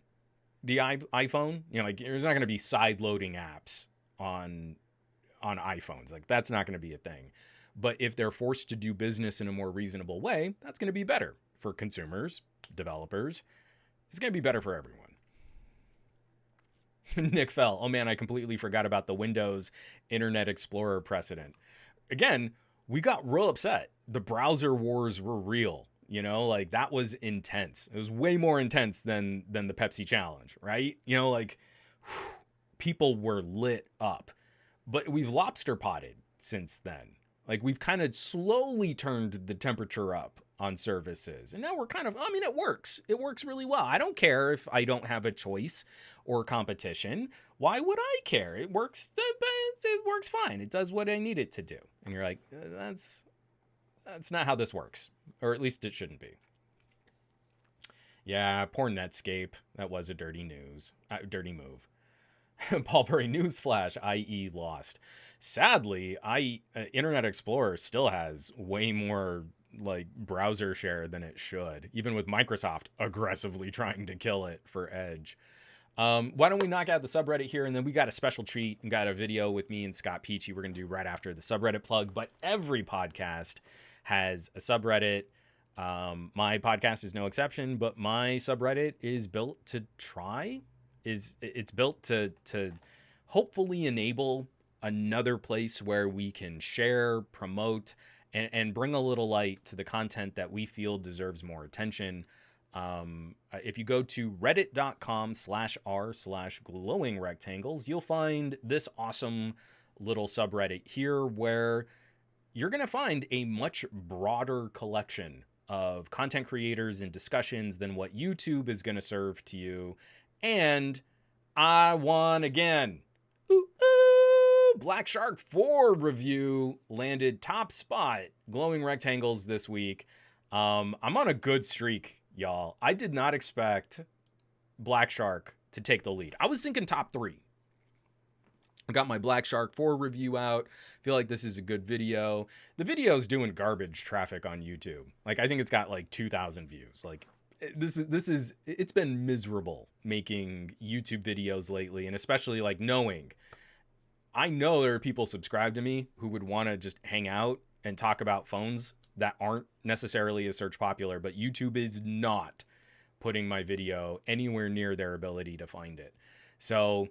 the iPhone. You know, like there's not going to be side loading apps on iPhones. Like that's not going to be a thing. But if they're forced to do business in a more reasonable way, that's going to be better for consumers, developers. It's going to be better for everyone. Nick Fell, oh man, I completely forgot about the Windows Internet Explorer precedent. Again, we got real upset. The browser wars were real. You know, like that was intense. It was way more intense than the Pepsi challenge, right? You know, like people were lit up. But we've lobster potted since then. Like we've kind of slowly turned the temperature up on services. And now we're kind of, I mean, it works. It works really well. I don't care if I don't have a choice or competition. Why would I care? It works. It works fine. It does what I need it to do. And you're like, that's not how this works. Or at least it shouldn't be. Yeah, poor Netscape. That was a dirty move. Paul Perry newsflash, i.e. lost. Sadly, Internet Explorer still has way more like browser share than it should, even with Microsoft aggressively trying to kill it for Edge. Why don't we knock out the subreddit here, and then we got a special treat and got a video with me and Scott Peachey we're going to do right after the subreddit plug. But every podcast has a subreddit. My podcast is no exception, but my subreddit is built to it's built to hopefully enable another place where we can share, promote, and bring a little light to the content that we feel deserves more attention. If you go to reddit.com/r/glowing rectangles, you'll find this awesome little subreddit here where you're going to find a much broader collection of content creators and discussions than what YouTube is going to serve to you. And I won again. Ooh, ooh. Black Shark 4 review landed top spot. Glowing rectangles this week. I'm on a good streak, y'all. I did not expect Black Shark to take the lead. I was thinking top 3. I got my Black Shark 4 review out. Feel like this is a good video. The video's doing garbage traffic on YouTube. Like I think it's got like 2,000 views. Like it's been miserable making YouTube videos lately, and especially like I know there are people subscribed to me who would want to just hang out and talk about phones that aren't necessarily as search popular, but YouTube is not putting my video anywhere near their ability to find it. So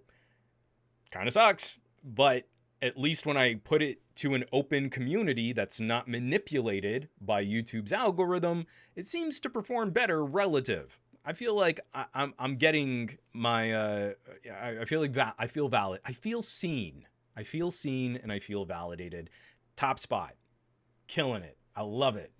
kind of sucks, but at least when I put it to an open community that's not manipulated by YouTube's algorithm, it seems to perform better relative. I feel like I'm getting my, I feel like I feel valid. I feel seen, and I feel validated. Top spot, killing it. I love it.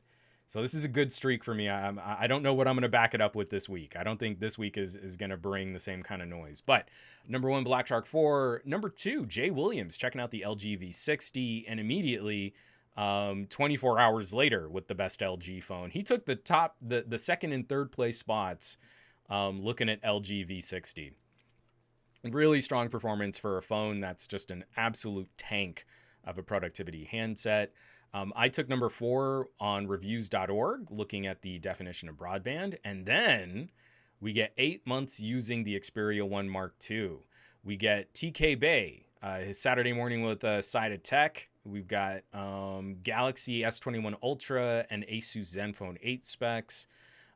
So this is a good streak for me. I don't know what I'm going to back it up with this week. I don't think this week is going to bring the same kind of noise. But number 1, Black Shark 4. Number 2, Jay Williams checking out the LG V60. And immediately, 24 hours later with the best LG phone, he took the second and third place spots looking at LG V60. Really strong performance for a phone that's just an absolute tank of a productivity handset. I took number 4 on reviews.org, looking at the definition of broadband. And then we get 8 months using the Xperia 1 Mark II. We get TK Bay, his Saturday morning with a side of tech. We've got Galaxy S21 Ultra and Asus Zenfone 8 specs.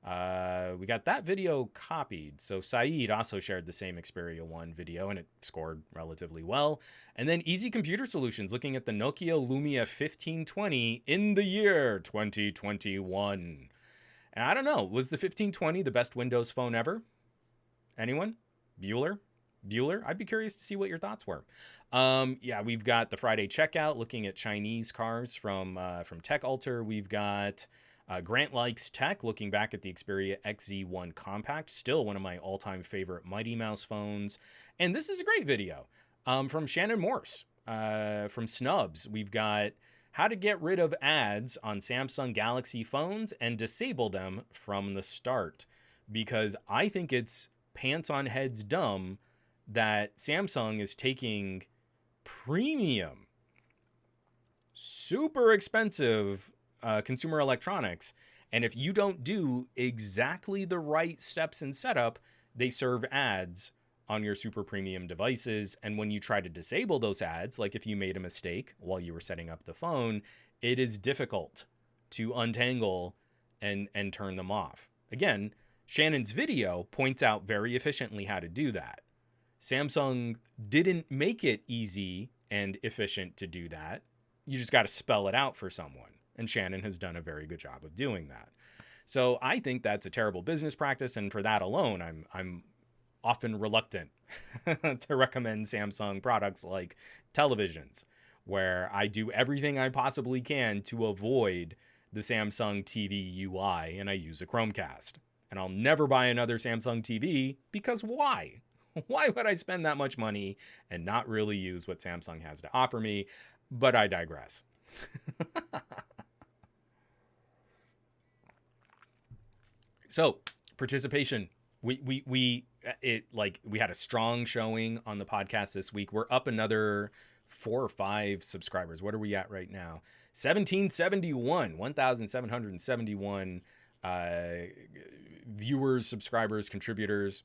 We got that video copied. So Saeed also shared the same Xperia 1 video, and it scored relatively well. And then Easy Computer Solutions, looking at the Nokia Lumia 1520 in the year 2021. And I don't know, was the 1520 the best Windows phone ever? Anyone? Bueller? I'd be curious to see what your thoughts were. Yeah, we've got the Friday checkout, looking at Chinese cars from Tech Alter. We've got Grant Likes Tech, looking back at the Xperia XZ1 Compact, still one of my all-time favorite Mighty Mouse phones. And this is a great video from Shannon Morse from Snubs. We've got how to get rid of ads on Samsung Galaxy phones and disable them from the start. Because I think it's pants on heads dumb that Samsung is taking premium, super expensive consumer electronics, and if you don't do exactly the right steps and setup, they serve ads on your super premium devices. And when you try to disable those ads, like if you made a mistake while you were setting up the phone, it is difficult to untangle and turn them off. Again, Shannon's video points out very efficiently how to do that. Samsung didn't make it easy and efficient to do that. You just got to spell it out for someone. And Shannon has done a very good job of doing that. So I think that's a terrible business practice. And for that alone, I'm often reluctant to recommend Samsung products like televisions, where I do everything I possibly can to avoid the Samsung TV UI, and I use a Chromecast. And I'll never buy another Samsung TV, because why? Why would I spend that much money and not really use what Samsung has to offer me? But I digress. So, participation. We had a strong showing on the podcast this week. We're up another 4 or 5 subscribers. What are we at right now? 1,771 viewers, subscribers, contributors,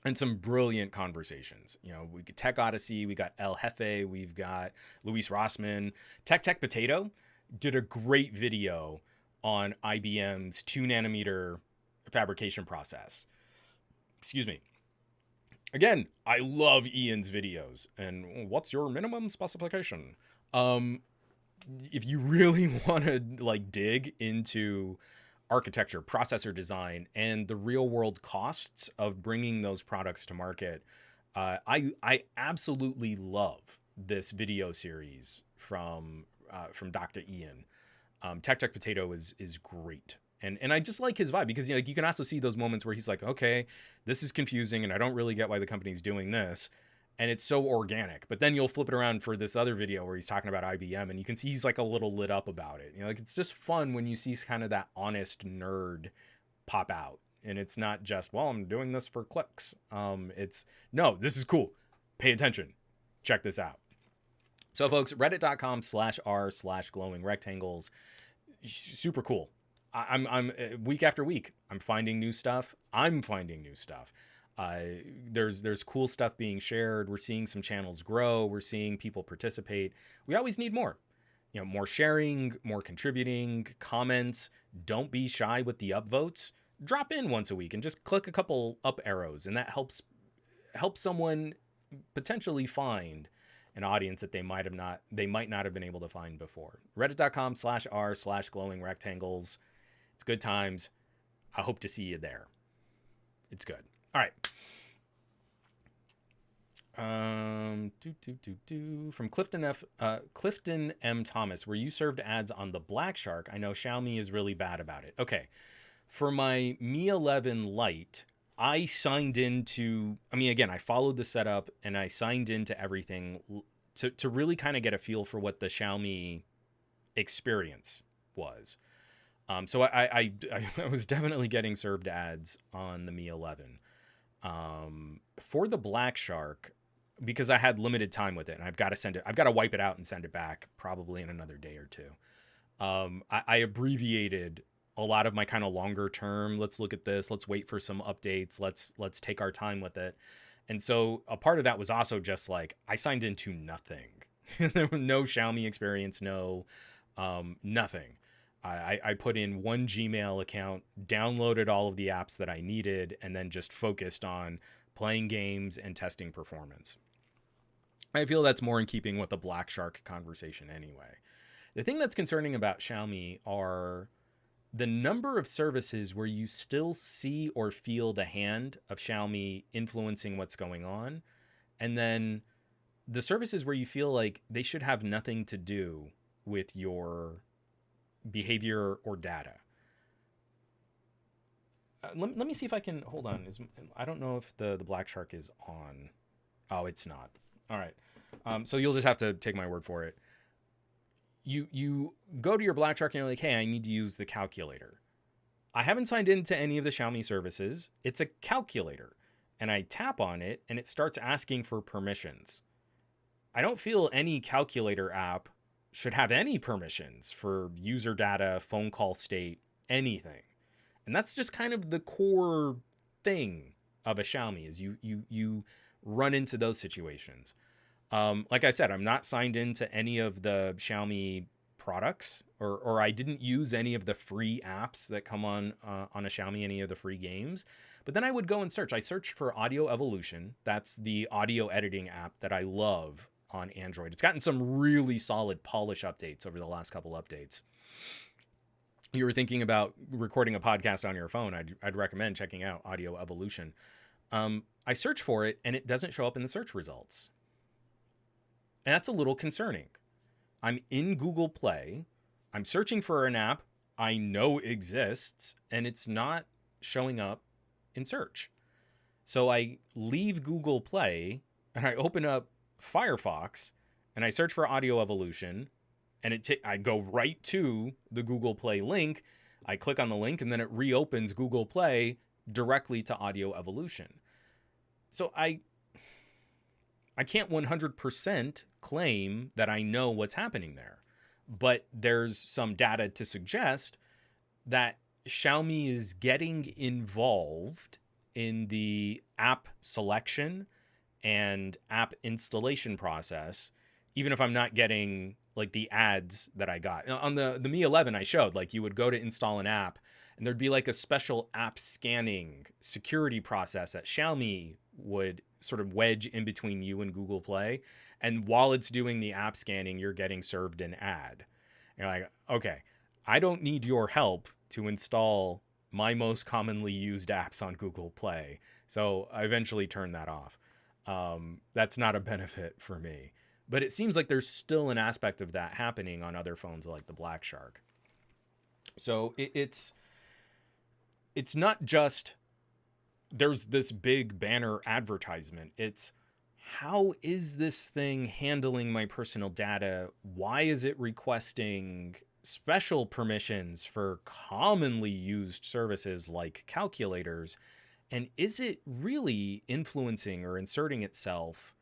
and some brilliant conversations. You know, we got Tech Odyssey, we got El Jefe, we've got Luis Rossman. Tech Potato did a great video on IBM's 2-nanometer fabrication process. Excuse me. Again, I love Ian's videos. And what's your minimum specification? If you really want to dig into architecture, processor design, and the real world costs of bringing those products to market, I absolutely love this video series from Dr. Ian. Tech Potato is great. And I just like his vibe, because you can also see those moments where he's like, okay, this is confusing and I don't really get why the company's doing this. And it's so organic. But then you'll flip it around for this other video where he's talking about IBM, and you can see he's like a little lit up about it. It's just fun when you see kind of that honest nerd pop out. And it's not just, well, I'm doing this for clicks. It's, no, this is cool. Pay attention. Check this out. So folks, reddit.com/r/glowing rectangles. Super cool. I'm week after week, I'm finding new stuff. There's cool stuff being shared. We're seeing some channels grow. We're seeing people participate. We always need more. More sharing, more contributing, comments. Don't be shy with the upvotes. Drop in once a week and just click a couple up arrows, and that helps someone potentially find an audience that they might not have been able to find before. Reddit.com/r/glowing rectangles. It's good times. I hope to see you there. It's good. All right. From Clifton M. Thomas, where you served ads on the Black Shark. I know Xiaomi is really bad about it. Okay. For my Mi 11 Lite, I signed into, again, I followed the setup and I signed into everything to really kind of get a feel for what the Xiaomi experience was. So I was definitely getting served ads on the Mi 11. For the Black Shark, because I had limited time with it, and I've got to send it. I've got to wipe it out and send it back probably in another day or two. I abbreviated a lot of my kind of longer term. Let's look at this. Let's wait for some updates. Let's take our time with it. And so a part of that was also just like I signed into nothing. There was no Xiaomi experience, no nothing. I put in one Gmail account, downloaded all of the apps that I needed, and then just focused on playing games and testing performance. I feel that's more in keeping with the Black Shark conversation anyway. The thing that's concerning about Xiaomi are the number of services where you still see or feel the hand of Xiaomi influencing what's going on, and then the services where you feel like they should have nothing to do with your behavior or data. Let me see if I can hold on. I don't know if the Black Shark is on. Oh, it's not. All right. So you'll just have to take my word for it. You go to your Black Shark and you're like, hey, I need to use the calculator. I haven't signed into any of the Xiaomi services. It's a calculator. And I tap on it and it starts asking for permissions. I don't feel any calculator app should have any permissions for user data, phone call state, anything. And that's just kind of the core thing of a Xiaomi is you run into those situations. Like I said, I'm not signed into any of the Xiaomi products, or I didn't use any of the free apps that come on a Xiaomi, any of the free games. But then I would go and search. I searched for Audio Evolution. That's the audio editing app that I love on Android. It's gotten some really solid polish updates over the last couple updates. You were thinking about recording a podcast on your phone, I'd recommend checking out Audio Evolution. I search for it and it doesn't show up in the search results. And that's a little concerning. I'm in Google Play. I'm searching for an app I know exists and it's not showing up in search. So I leave Google Play and I open up Firefox and I search for Audio Evolution and I go right to the Google Play link. I click on the link and then it reopens Google Play directly to Audio Evolution. So I can't 100% claim that I know what's happening there, but there's some data to suggest that Xiaomi is getting involved in the app selection and app installation process, even if I'm not getting like the ads that I got. On the Mi 11 I showed, like you would go to install an app and there'd be like a special app scanning security process that Xiaomi would sort of wedge in between you and Google Play. And while it's doing the app scanning, you're getting served an ad. And you're like, okay, I don't need your help to install my most commonly used apps on Google Play. So I eventually turned that off. That's not a benefit for me. But it seems like there's still an aspect of that happening on other phones like the Black Shark. So it's not just there's this big banner advertisement. It's how is this thing handling my personal data? Why is it requesting special permissions for commonly used services like calculators? And is it really influencing or inserting itself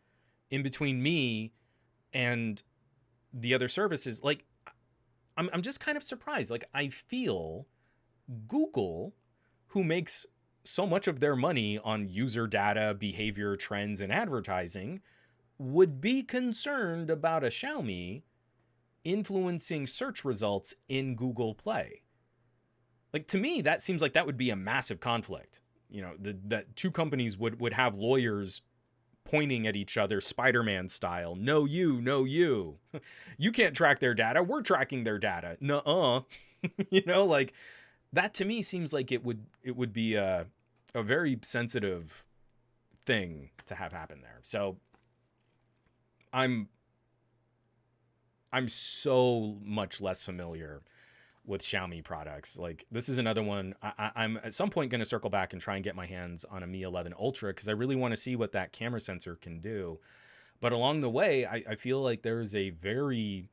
in between me and the other services? Like, I'm just kind of surprised. Like, I feel Google, who makes so much of their money on user data, behavior, trends, and advertising, would be concerned about a Xiaomi influencing search results in Google Play. Like, to me, that seems like that would be a massive conflict. You know, that two companies would have lawyers pointing at each other Spider-Man style. No, you, no, you. You can't track their data. We're tracking their data. Nuh-uh. You know, like that to me seems like it would be a very sensitive thing to have happen there. So I'm so much less familiar with Xiaomi products. Like this is another one I'm at some point going to circle back and try and get my hands on a Mi 11 Ultra because I really want to see what that camera sensor can do. But along the way, I feel like there's a very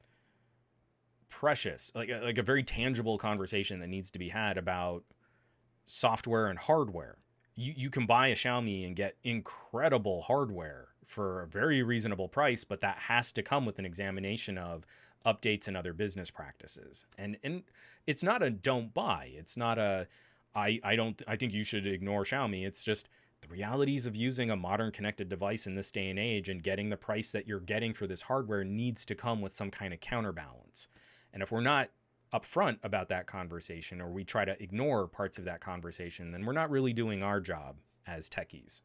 precious, like a very tangible conversation that needs to be had about software and hardware. you can buy a Xiaomi and get incredible hardware for a very reasonable price, but that has to come with an examination of updates and other business practices. And it's not a don't buy. It's not a I think you should ignore Xiaomi. It's just the realities of using a modern connected device in this day and age and getting the price that you're getting for this hardware needs to come with some kind of counterbalance. And if we're not upfront about that conversation or we try to ignore parts of that conversation, then we're not really doing our job as techies.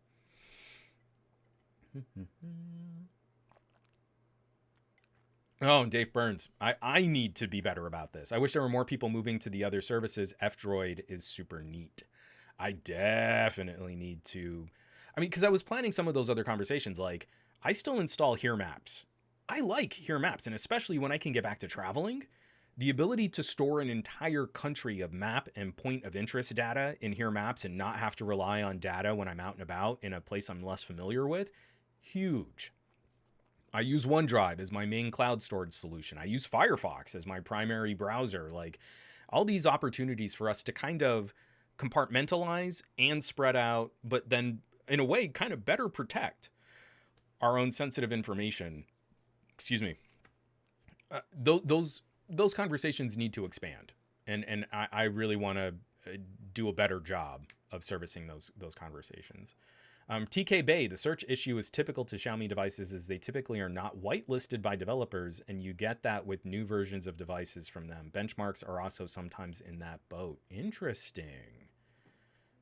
Oh, Dave Burns. I need to be better about this. I wish there were more people moving to the other services. F-Droid is super neat. I definitely need to. I mean, because I was planning some of those other conversations. Like, I still install Here Maps. I like Here Maps, and especially when I can get back to traveling, the ability to store an entire country of map and point of interest data in Here Maps and not have to rely on data when I'm out and about in a place I'm less familiar with, huge. I use OneDrive as my main cloud storage solution. I use Firefox as my primary browser. Like all these opportunities for us to kind of compartmentalize and spread out, but then in a way kind of better protect our own sensitive information. Excuse me. Those conversations need to expand, and I really want to do a better job of servicing those conversations. TK Bay, the search issue is typical to Xiaomi devices as they typically are not whitelisted by developers, and you get that with new versions of devices from them. Benchmarks are also sometimes in that boat. Interesting.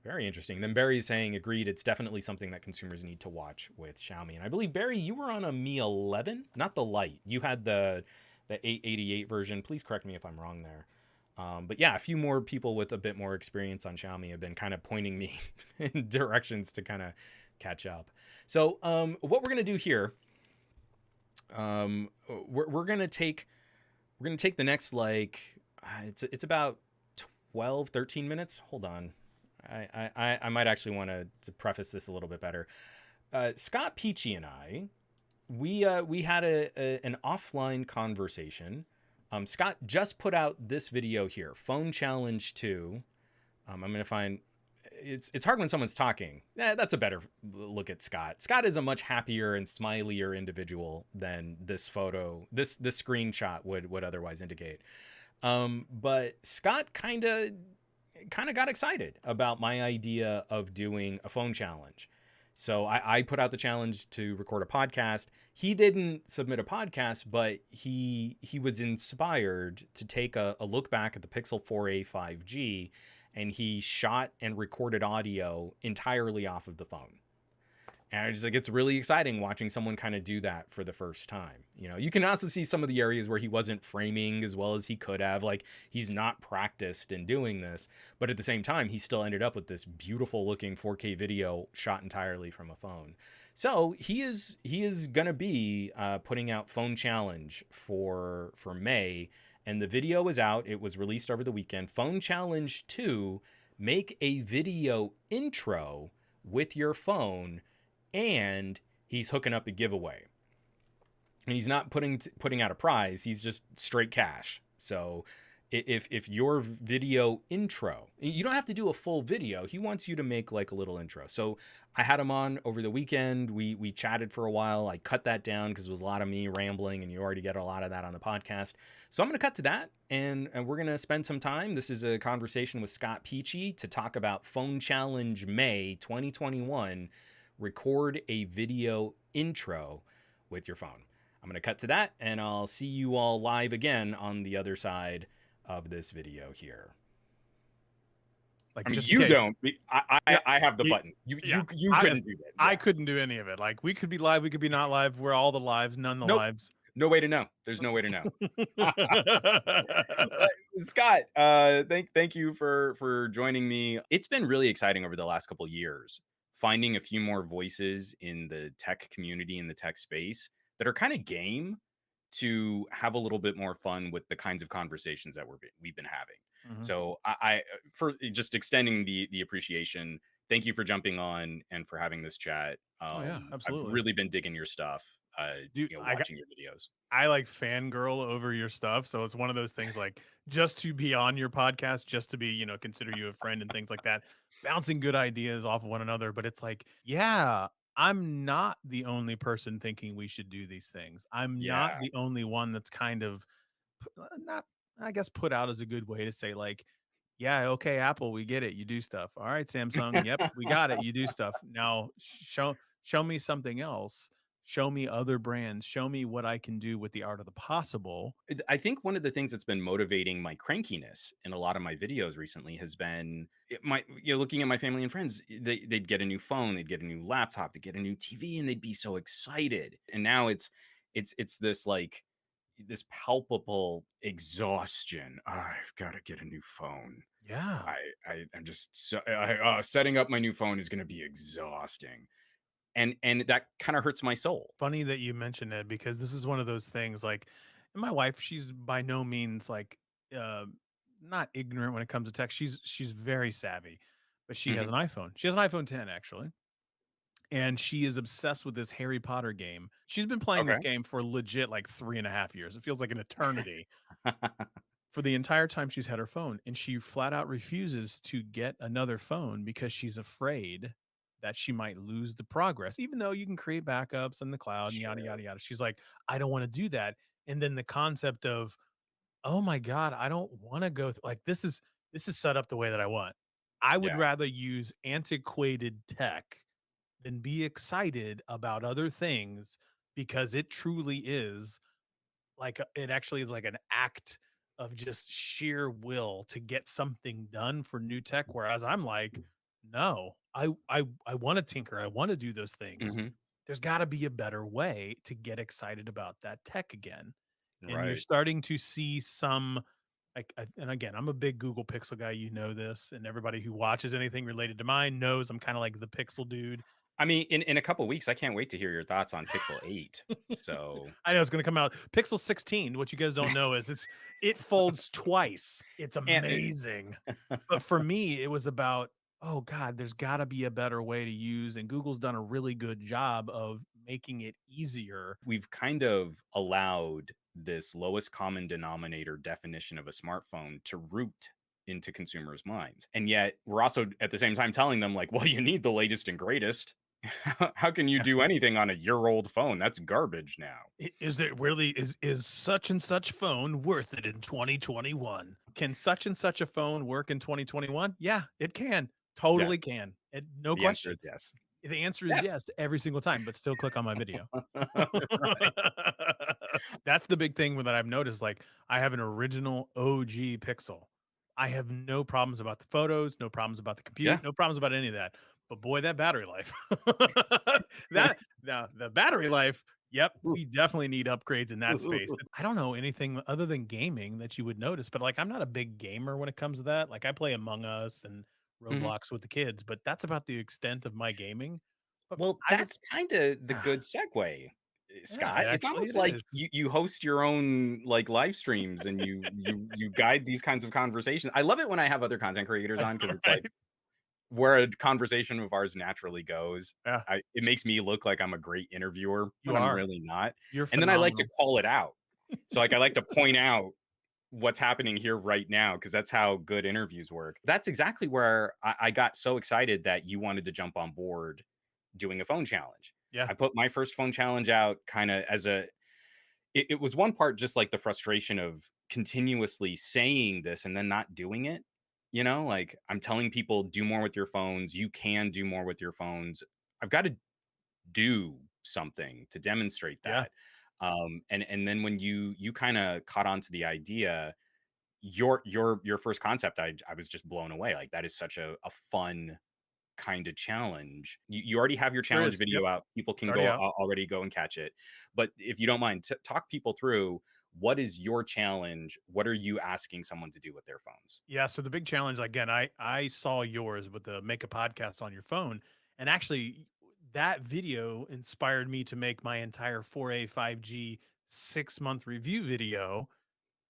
Very interesting. Then Barry's saying, agreed, it's definitely something that consumers need to watch with Xiaomi. And I believe, Barry, you were on a Mi 11, not the Lite. You had the 888 version. Please correct me if I'm wrong there. But yeah, a few more people with a bit more experience on Xiaomi have been kind of pointing me in directions to kind of catch up. So what we're gonna do here, we're gonna take the next like it's about 12, 13 minutes. Hold on. I might actually want to preface this a little bit better. Scott Peachey and I, we had an offline conversation. Scott just put out this video here, Phone Challenge 2. I'm gonna find it's hard when someone's talking. That's a better look at Scott. Scott is a much happier and smilier individual than this photo, this screenshot would otherwise indicate. But Scott kind of got excited about my idea of doing a phone challenge. So I put out the challenge to record a podcast. He didn't submit a podcast, but he was inspired to take a look back at the Pixel 4a 5G, and he shot and recorded audio entirely off of the phone. And I just like it's really exciting watching someone kind of do that for the first time. You know, you can also see some of the areas where he wasn't framing as well as he could have. Like he's not practiced in doing this, but at the same time, he still ended up with this beautiful looking 4K video shot entirely from a phone. So he is gonna be putting out Phone Challenge for May, and the video is out. It was released over the weekend. Phone Challenge 2: make a video intro with your phone, and he's hooking up a giveaway. And he's not putting out a prize, he's just straight cash. So if your video intro, you don't have to do a full video, he wants you to make like a little intro. So I had him on over the weekend. We chatted for a while. I cut that down because it was a lot of me rambling, and you already get a lot of that on the podcast. So I'm going to cut to that, and we're going to spend some time. This is a conversation with Scott Peachey to talk about Phone Challenge May 2021. Record a video intro with your phone. I'm going to cut to that, and I'll see you all live again on the other side of this video here. Like, I mean, just you don't. I have the button. You couldn't do that. Yeah. I couldn't do any of it. Like, we could be live, we could be not live. We're all the lives, none the lives. No way to know. There's no way to know. Scott, thank you for joining me. It's been really exciting over the last couple of years, finding a few more voices in the tech community, in the tech space, that are kind of game to have a little bit more fun with the kinds of conversations that we've been having. Mhm. So I for just extending the appreciation. Thank you for jumping on and for having this chat. Oh yeah, absolutely. I've really been digging your stuff. Dude, Watching your videos. I like fangirl over your stuff, so it's one of those things like just to be on your podcast, just to be, consider you a friend and things like that. bouncing good ideas off of one another, but it's like, yeah, I'm not the only person thinking we should do these things. I'm not Yeah. the only one that's kind of not, I guess, put out is a good way to say, like, yeah, okay, Apple, we get it. You do stuff. All right, Samsung. Yep, we got it. You do stuff. Now show me something else. Show me other brands. Show me what I can do with the art of the possible. I think one of the things that's been motivating my crankiness in a lot of my videos recently has been looking at my family and friends. They'd get a new phone, they'd get a new laptop, they'd get a new TV, and they'd be so excited. And now it's this like this palpable exhaustion. I've got to get a new phone. Yeah. I'm just setting up my new phone is going to be exhausting, and that kind of hurts my soul. Funny that you mentioned it because this is one of those things like, and my wife, she's by no means like uh not ignorant when it comes to tech. She's very savvy, but she has Hmm. an iPhone. She has an iPhone 10 actually. And she is obsessed with this Harry Potter game. She's been playing this Okay. game for legit like 3.5 years. It feels like an eternity for the entire time she's had her phone. And she flat out refuses to get another phone because she's afraid that she might lose the progress, even though you can create backups in the cloud and yada, Sure. yada, yada. She's like, I don't want to do that. And then the concept of, oh my God, I don't want to go like this is set up the way that I want. I would Yeah. rather use antiquated tech than be excited about other things because it truly is like it actually is like an act of just sheer will to get something done for new tech. Whereas I'm like, no, I want to tinker. I want to do those things. Hmm. There's got to be a better way to get excited about that tech again. And you're Right. starting to see some like, and again, I'm a big Google Pixel guy. You know this, and everybody who watches anything related to mine knows I'm kind of like the Pixel dude. I mean, in a couple weeks, I can't wait to hear your thoughts on Pixel 8. So, I know it's gonna come out. Pixel 16, what you guys don't know is it folds twice. It's and amazing. But for me, it was about, "Oh god, there's gotta be a better way to use," and Google's done a really good job of making it easier. we've kind of allowed this lowest common denominator definition of a smartphone to root into consumers' minds. And yet, we're also at the same time telling them, like, well, you need the latest and greatest. How can you Yeah. do anything on a year-old phone? That's garbage now. Is there really is such and such phone worth it in 2021? Can such and such a phone work in 2021? Yeah, it can. Totally Yes. can. And no The answer question. is yes. The answer is Yes. yes every single time, but still click on my video. Right. That's the big thing that I've noticed, like, I have an original OG Pixel. I have no problems about the photos, no problems about the compute, Yeah. no problems about any of that, but boy, that battery life. That now the battery life, yep, we definitely need upgrades in that space. I don't know anything other than gaming that you would notice, but, like, I'm not a big gamer when it comes to that, like, I play Among Us and Mhm. Roblox with the kids, but that's about the extent of my gaming. But Well, I just that's kinda the good segue, yeah, Scott. It's actually almost it like is. you host your own, like, live streams and you guide these kinds of conversations. I love it when I have other content creators on because it's like Right? where a conversation of ours naturally goes. Yeah, It makes me look like I'm a great interviewer you when I'm are. really not, You're and then I like to phenomenal. call it out. So, like, I like to point out what's happening here right now because that's how good interviews work. That's exactly where I got so excited that you wanted to jump on board doing a phone challenge. Yeah, I put my first phone challenge out kind of as it was one part just like the frustration of continuously saying this and then not doing it. Like I'm telling people do more with your phones. You can do more with your phones. I've got to do something to demonstrate yeah. that. And then when you kind of caught on to the idea, your first concept, I was just blown away. Like that is such a fun kind of challenge. You already have your There challenge is. Yep, video out. People it's can already go out. already go and catch it. But if you don't mind, talk people through what is your challenge? What are you asking someone to do with their phones? Yeah, so the big challenge again, I saw yours with the make a podcast on your phone, and actually that video inspired me to make my entire 4A 5G 6-month review video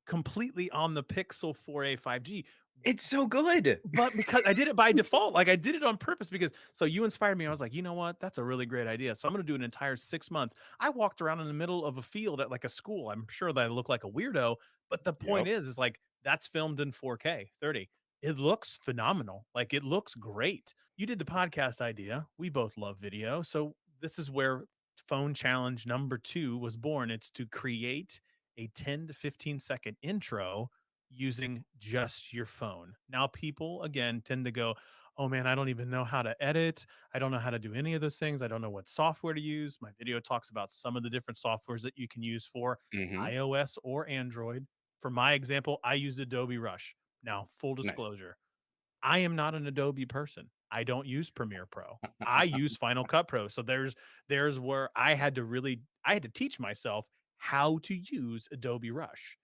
completely on the Pixel 4a 5G. It's so good. But because I did it by default, like I did it on purpose because so you inspired me. I was like, you know what? That's a really great idea. So I'm going to do an entire 6 months. I walked around in the middle of a field at like a school. I'm sure that I look like a weirdo, but the point Yep. is like that's filmed in 4K 30. It looks phenomenal. Like, it looks great. You did the podcast idea. We both love video. So this is where phone challenge number 2 was born. It's to create a 10 to 15-second intro using just your phone. Now, people again tend to go, "Oh man, I don't even know how to edit. I don't know how to do any of those things. I don't know what software to use." My video talks about some of the different softwares that you can use for Mhm. iOS or Android. For my example, I use Adobe Rush. Now, full Nice. disclosure, I am not an Adobe person. I don't use Premiere Pro. I use Final Cut Pro. So there's where I had to teach myself how to use Adobe Rush.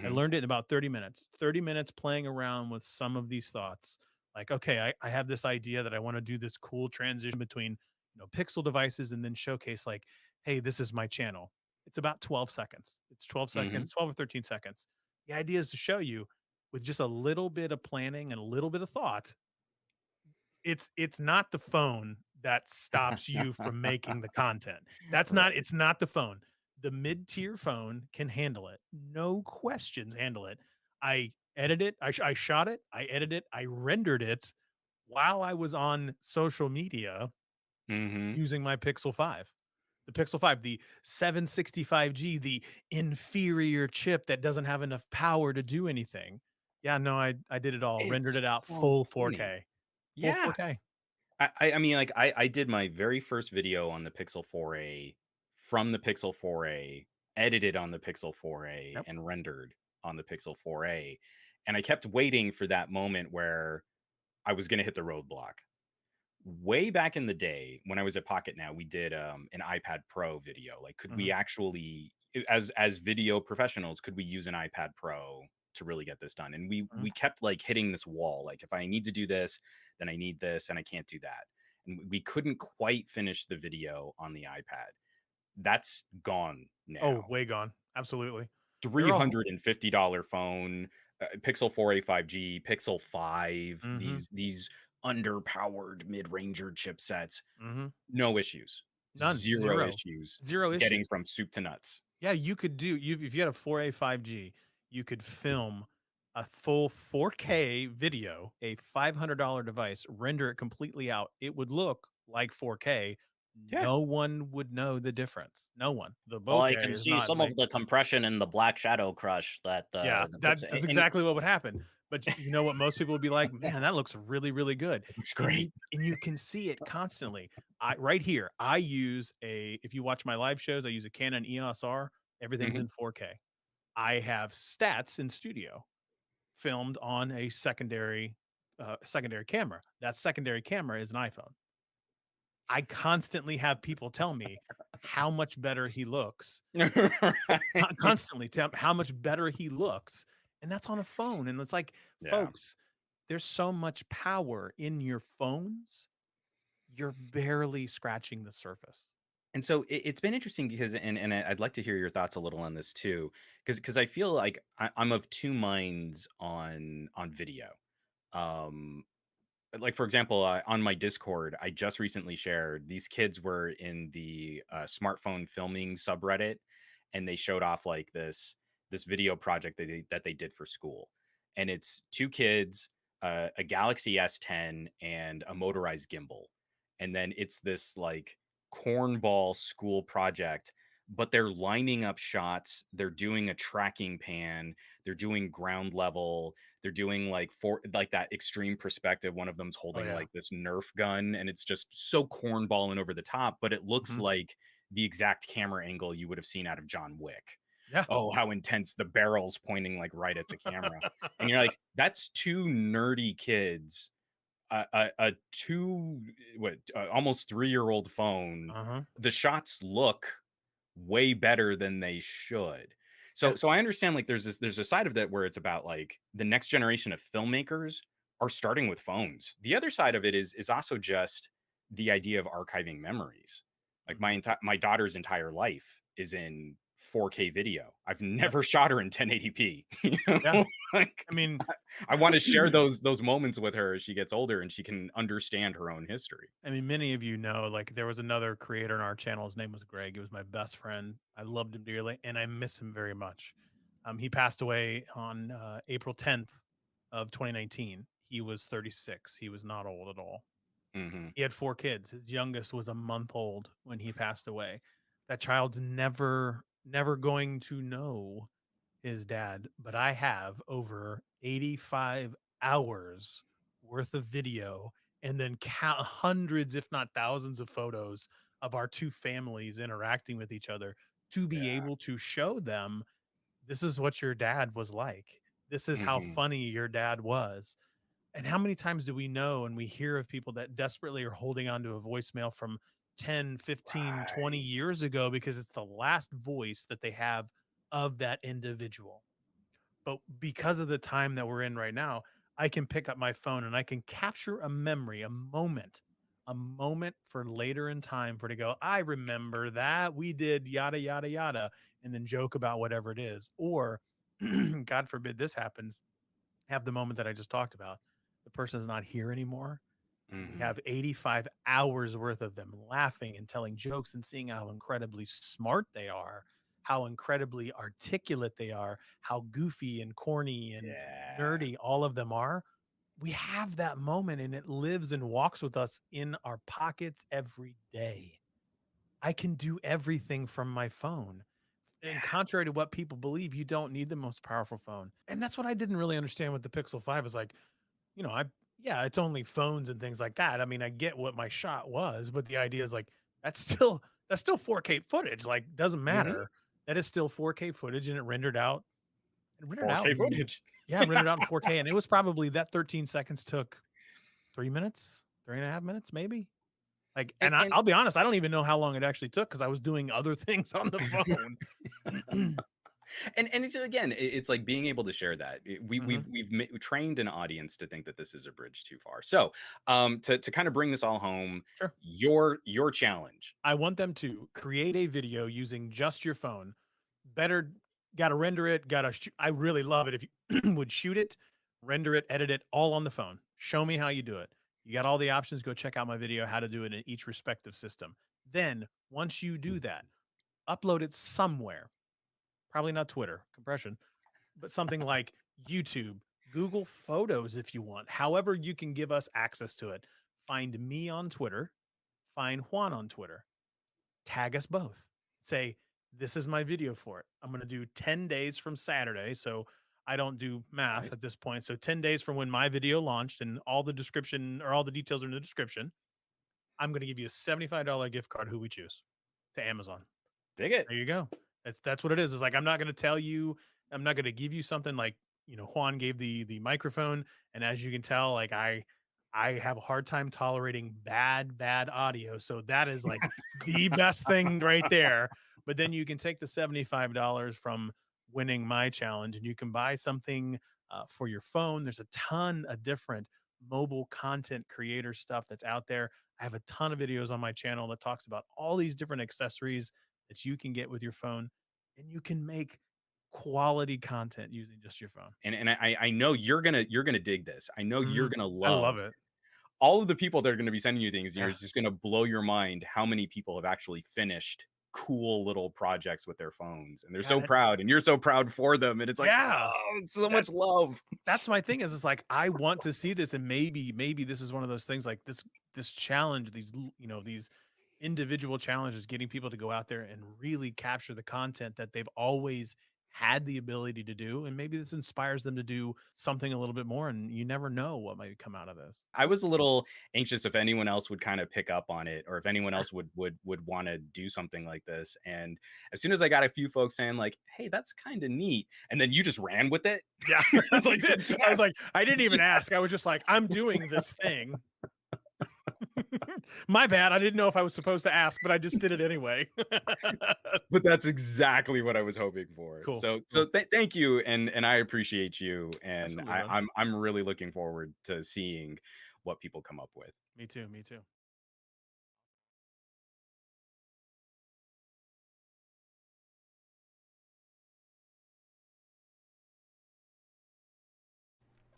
I Mhm. learned it in about 30 minutes. 30 minutes playing around with some of these thoughts. Like, okay, I have this idea that I want to do this cool transition between, Pixel devices and then showcase like, hey, this is my channel. It's about 12 seconds. It's 12 Mhm. seconds, 12 or 13 seconds. The idea is to show you with just a little bit of planning and a little bit of thought, it's not the phone that stops you from making the content. That's not Right. it's not the phone. The mid-tier phone can handle it. No questions handle it. I edit it, I shot it, I edited it, I rendered it while I was on social media Mhm. using my Pixel 5. The Pixel 5, the 765G, the inferior chip that doesn't have enough power to do anything. Yeah, no, I did it all, rendered It's it out so full funny. 4K. Full Yeah. 4K. I mean, like, I did my very first video on the Pixel 4a from the Pixel 4a, edited on the Pixel 4a, Yep. and rendered on the Pixel 4a, and I kept waiting for that moment where I was gonna hit the roadblock. Way back in the day when I was at Pocket Now, we did, an iPad Pro video. Like, could we Mhm, actually as video professionals, could we use an iPad Pro to really get this done? And mhm. we kept, like, hitting this wall, like, if I need to do this, then I need this, and I can't do that. And we couldn't quite finish the video on the iPad. That's gone Oh, now. way gone. Absolutely. They're all $350 phone, Pixel 4a 5G, Pixel 5, Mhm, these underpowered mid-ranger chipsets. mhm. No issues. None. 0 0. issues 0 getting issues. from soup to nuts. Yeah, you could do if you had a 4A 5G, you could film a full 4K video, a $500 device, render it completely out. It would look like 4K. Yeah. No one would know the difference. No one. The Well, I bokeh can is see not some of like the compression and the black shadow crush that yeah, the that Pixel that's and exactly what would happen. But you know what most people would be like, "Man, that looks really, really good." It looks And great. you can see it constantly. I right here, I use a if you watch my live shows, I use a Canon EOS R. Everything's Mhm. in 4K. I have stats in studio filmed on a secondary camera. That secondary camera is an iPhone. I constantly have people tell me how much better he looks Right. constantly tell how much better he looks, and that's on a phone, and it's like, Yeah. folks, there's so much power in your phones, you're barely scratching the surface. And so it's been interesting because I'd like to hear your thoughts a little on this too, because I feel like I'm of 2 minds on video. Um like, for example, on my Discord, I just recently shared these kids were in the smartphone filming subreddit, and they showed off like this video project that they did for school, and it's two kids, a Galaxy S10, and a motorized gimbal, and then it's this like cornball school project. But they're lining up shots. They're doing a tracking pan. They're doing ground level, they're doing like for like that extreme perspective. One of them's Oh, holding yeah. like this Nerf gun, and it's just so cornball and over the top, but it looks Mhm. like the exact camera angle you would have seen out of John Wick. Yeah. Oh, how intense, the barrel's pointing like right at the camera. And you're like, that's two nerdy kids, a two what almost 3-year-old phone. Uh-huh. The shots look way better than they should. Yeah. So I understand like there's a side of that where it's about like the next generation of filmmakers are starting with phones. The other side of it is also just the idea of archiving memories. Like Mhm. my daughter's entire life is in 4K video. I've Yep. never shot her in 1080p. You Yeah. know? Like I mean I want to share those moments with her as she gets older and she can understand her own history. I mean, many of you know, like, there was another creator in our channel, his name was Greg, he was my best friend, I loved him dearly, and I miss him very much. He passed away on, April 10th of 2019. he was 36. He was not old at all. Mm-hmm. He had 4 kids. His youngest was a month old when he passed away. That child's never going to know his dad, but I have over 85 hours worth of video and then count hundreds, if not thousands, of photos of our 2 families interacting with each other to be Yeah. able to show them this is what your dad was like. This is how Mm-hmm. funny your dad was. And how many times do we know and we hear of people that desperately are holding on to a voicemail from 10, 15, 20 Right. years ago because it's the last voice that they have of that individual. But because of the time that we're in right now, I can pick up my phone and I can capture a memory, a moment for later in time for to go, I remember that we did yada, yada, yada, and then joke about whatever it is. Or, God forbid this happens, have the moment that I just talked about. The person is not here anymore. And we Mm-hmm. have 85 hours worth of them laughing and telling jokes and seeing how incredibly smart they are, how incredibly articulate they are, how goofy and corny and Yeah. nerdy all of them are. We have that moment and it lives and walks with us in our pockets every day. I can do everything from my phone. And contrary to what people believe, you don't need the most powerful phone. And that's what I didn't really understand with the Pixel 5 is like, you know, yeah, it's only phones and things like that. I mean, I get what my shot was, but the idea is like that's still 4K footage. Like, doesn't Mm-hmm. matter. That is still 4K footage, and it rendered out, 4K footage. yeah, rendered out in 4K, and it was probably that 13 seconds took 3 minutes, 3.5 minutes, maybe. Like, And and and I'll be honest, I don't even know how long it actually took because I was doing other things on the phone. and it's again, it's like being able to share that. Mhm. We've trained an audience to think that this is a bridge too far. So, to kind of bring this all home, Sure. your challenge. I want them to create a video using just your phone. Better, got to render it, I really love it if you would shoot it, render it, edit it all on the phone. Show me how you do it. You got all the options. Go check out my video, how to do it in each respective system. Then, once you do that, upload it somewhere. Probably not Twitter, compression, but something like YouTube, Google Photos if you want. However, you can give us access to it. Find me on Twitter, find Juan on Twitter, tag us both. Say, this is my video for it. I'm going to do 10 days from Saturday. So I don't do math Nice. at this point. So 10 days from when my video launched and all the description or all the details are in the description, I'm going to give you a $75 gift card, who we choose, to Amazon. Dig it. There you go. That's what it is. It's like I'm not going to tell you, I'm not going to give you something like, Juan gave the microphone, and as you can tell, like I have a hard time tolerating bad audio. So that is like the best thing right there. But then you can take the $75 from winning my challenge and you can buy something for your phone. There's a ton of different mobile content creator stuff that's out there. I have a ton of videos on my channel that talks about all these different accessories that you can get with your phone, and you can make quality content using just your phone. And I know you're gonna dig this. I know you're Mhm. gonna I love love it. all of the people that are gonna be sending you things. Yeah. It's just gonna blow your mind how many people have actually finished cool little projects with their phones, and they're so Yeah. proud, and you're so proud for them, and it's like, Yeah. oh, it's so That much love. that's my thing is it's like I want to see this and maybe this is one of those things like this challenge, these individual challenges, getting people to go out there and really capture the content that they've always had the ability to do, and maybe this inspires them to do something a little bit more, and you never know what might come out of this. I was a little anxious if anyone else would kind of pick up on it, or if anyone Sure. else would want to do something like this. And as soon as I got a few folks saying like, "Hey, that's kind of neat," and then you just ran with it, Yeah, it's I like, did. I was yes, like, I didn't even yes. ask. I was just like, I'm doing this thing. My bad. I didn't know if I was supposed to ask, but I just did it anyway. But that's exactly what I was hoping for. Cool. So Cool. thank you, and I appreciate you, and Absolutely, man. I'm really looking forward to seeing what people come up with. Me too. Me too.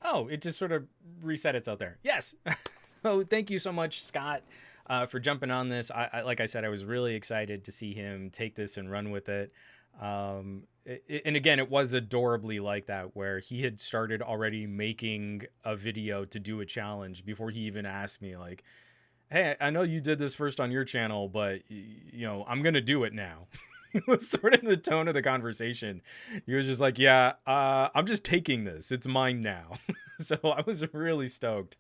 Oh, it just sort of reset itself there. Yes. So thank you so much, Scott, for jumping on this. Like I said, I was really excited to see him take this and run with it. and again, it was adorably like that, where he had started already making a video to do a challenge before he even asked me, like, hey, I know you did this first on your channel, but I'm gonna do it now. It was sort of the tone of the conversation. He was just like, yeah, I'm just taking this, it's mine now. So I was really stoked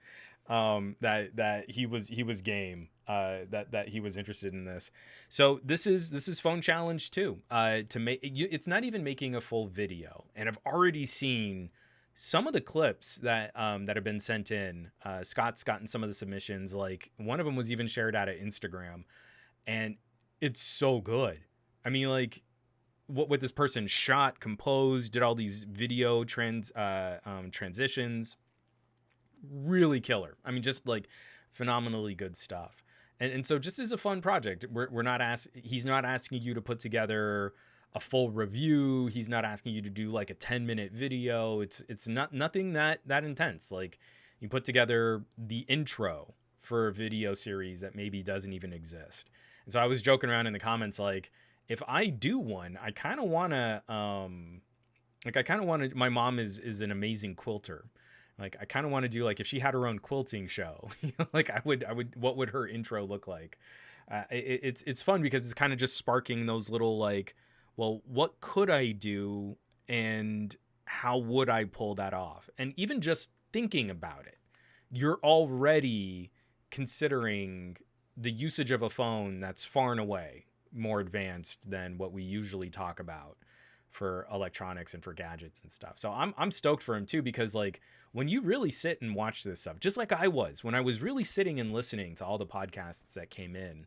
that he was game, that he was interested in this. So this is phone challenge too, to make it's not even making a full video, and I've already seen some of the clips that have been sent in. Scott's gotten some of the submissions. Like, one of them was even shared out of Instagram, and it's so good. I mean, like, what this person shot, composed, did all these video transitions, really killer. I mean, just like phenomenally good stuff. And so, just as a fun project, he's not asking you to put together a full review. He's not asking you to do like a 10-minute video. It's nothing that intense. Like, you put together the intro for a video series that maybe doesn't even exist. And so I was joking around in the comments, like, if I do one, I kind of want to my mom is an amazing quilter. Like, I kind of want to do, like, if she had her own quilting show, like, I would, what would her intro look like? It's fun because it's kind of just sparking those little, like, well, what could I do, and how would I pull that off? And even just thinking about it, you're already considering the usage of a phone that's far and away more advanced than what we usually talk about for electronics and for gadgets and stuff. So I'm stoked for him too, because, like, when you really sit and watch this stuff, just like I was when I was really sitting and listening to all the podcasts that came in,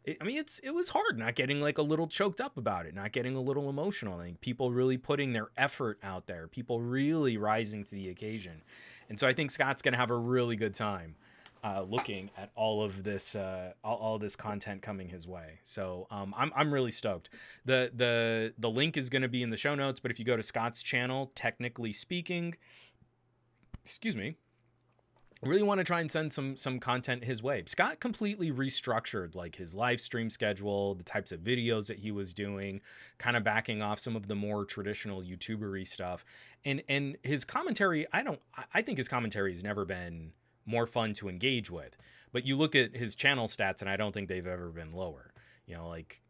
it was hard not getting, like, a little choked up about it, not getting a little emotional. Like, people really putting their effort out there, people really rising to the occasion. And so I think Scott's gonna have a really good time looking at all of this all this content coming his way. So I'm really stoked. The link is going to be in the show notes, but if you go to Scott's channel, technically speaking, excuse me, I really want to try and send some content his way. Scott completely restructured, like, his live stream schedule, the types of videos that he was doing, kind of backing off some of the more traditional YouTubery stuff. And his commentary, I think his commentary has never been more fun to engage with. But you look at his channel stats, and I don't think they've ever been lower. Like,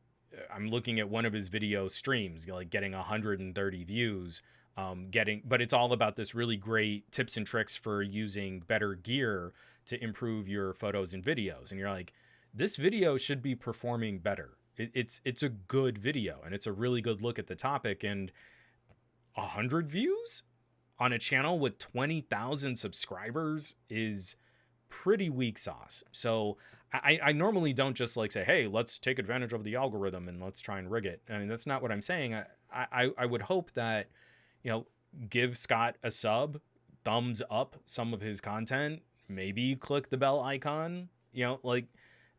I'm looking at one of his video streams, like, getting 130 views, but it's all about this really great tips and tricks for using better gear to improve your photos and videos. And you're like, this video should be performing better. It's a good video, and it's a really good look at the topic. And 100 views on a channel with 20,000 subscribers is pretty weak sauce. So I normally don't just, like, say, hey, let's take advantage of the algorithm and let's try and rig it. I mean, that's not what I'm saying. I would hope that, give Scott a sub, thumbs up some of his content, maybe click the bell icon, like,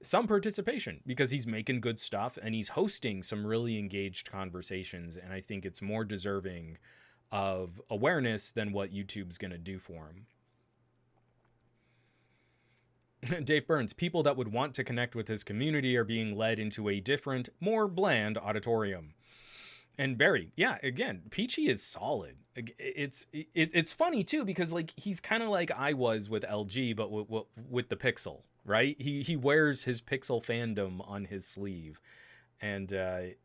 some participation, because he's making good stuff and he's hosting some really engaged conversations. And I think it's more deserving of awareness than what YouTube's going to do for him. Dave Burns, people that would want to connect with his community are being led into a different, more bland auditorium. And Barry, yeah, again, Peachey is solid. It's funny too, because, like, he's kind of like I was with LG, but with the Pixel, right? He wears his Pixel fandom on his sleeve, and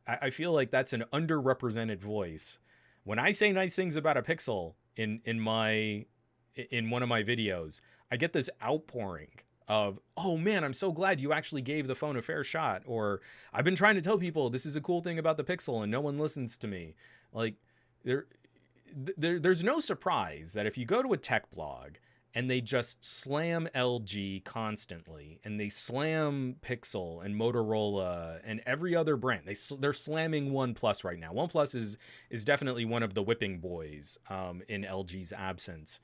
I feel like that's an underrepresented voice. When I say nice things about a Pixel in one of my videos, I get this outpouring of, oh man, I'm so glad you actually gave the phone a fair shot, or I've been trying to tell people this is a cool thing about the Pixel and no one listens to me. Like, there's no surprise that if you go to a tech blog and they just slam LG constantly, and they slam Pixel and Motorola and every other brand, they're slamming OnePlus right now. OnePlus is definitely one of the whipping boys in LG's absence.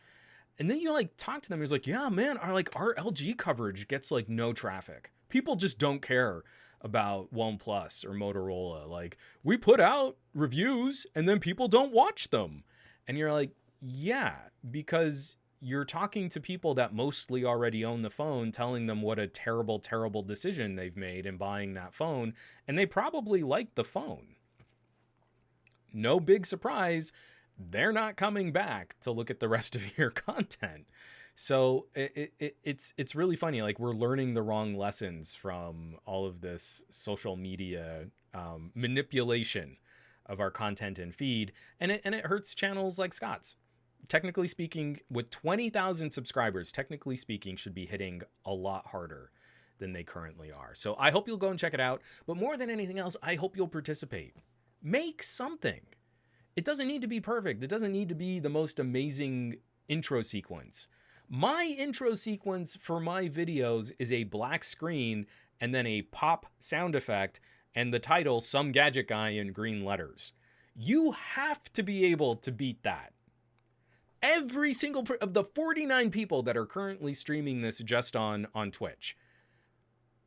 And then you, like, talk to them, he's like, yeah, man, our LG coverage gets, like, no traffic. People just don't care about OnePlus or Motorola. Like, we put out reviews and then people don't watch them. And you're like, yeah, because you're talking to people that mostly already own the phone, telling them what a terrible, terrible decision they've made in buying that phone. And they probably like the phone. no big surprise, they're not coming back to look at the rest of your content. So it's really funny. Like, we're learning the wrong lessons from all of this social media manipulation of our content and feed, and it hurts channels like Scott's. Technically speaking, with 20,000 subscribers, technically speaking, should be hitting a lot harder than they currently are. So I hope you'll go and check it out. But more than anything else, I hope you'll participate. Make something. It doesn't need to be perfect. It doesn't need to be the most amazing intro sequence. My intro sequence for my videos is a black screen and then a pop sound effect and the title, Some Gadget Guy, in green letters. You have to be able to beat that. Every single of the 49 people that are currently streaming this just on Twitch,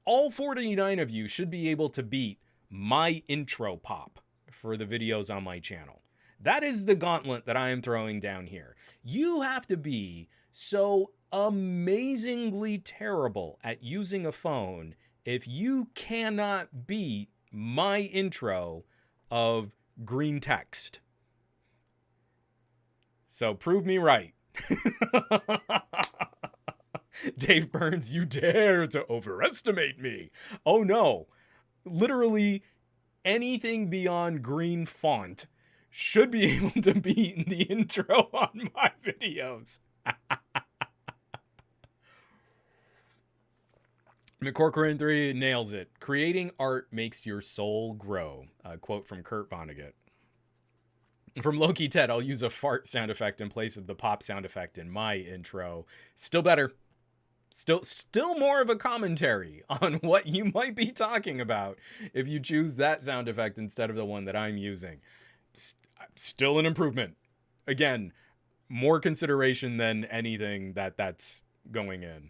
all 49 of you should be able to beat my intro pop for the videos on my channel. That is the gauntlet that I am throwing down here. You have to be so amazingly terrible at using a phone if you cannot beat my intro of green text. So prove me right. Dave Burns, you dare to overestimate me. Oh no. Literally anything beyond green font should be able to beat the intro on my videos. McCorcoran 3 nails it. Creating art makes your soul grow. A quote from Kurt Vonnegut. From Loki Ted, I'll use a fart sound effect in place of the pop sound effect in my intro. Still better. Still more of a commentary on what you might be talking about if you choose that sound effect instead of the one that I'm using. Still an improvement. Again, more consideration than anything that's going in.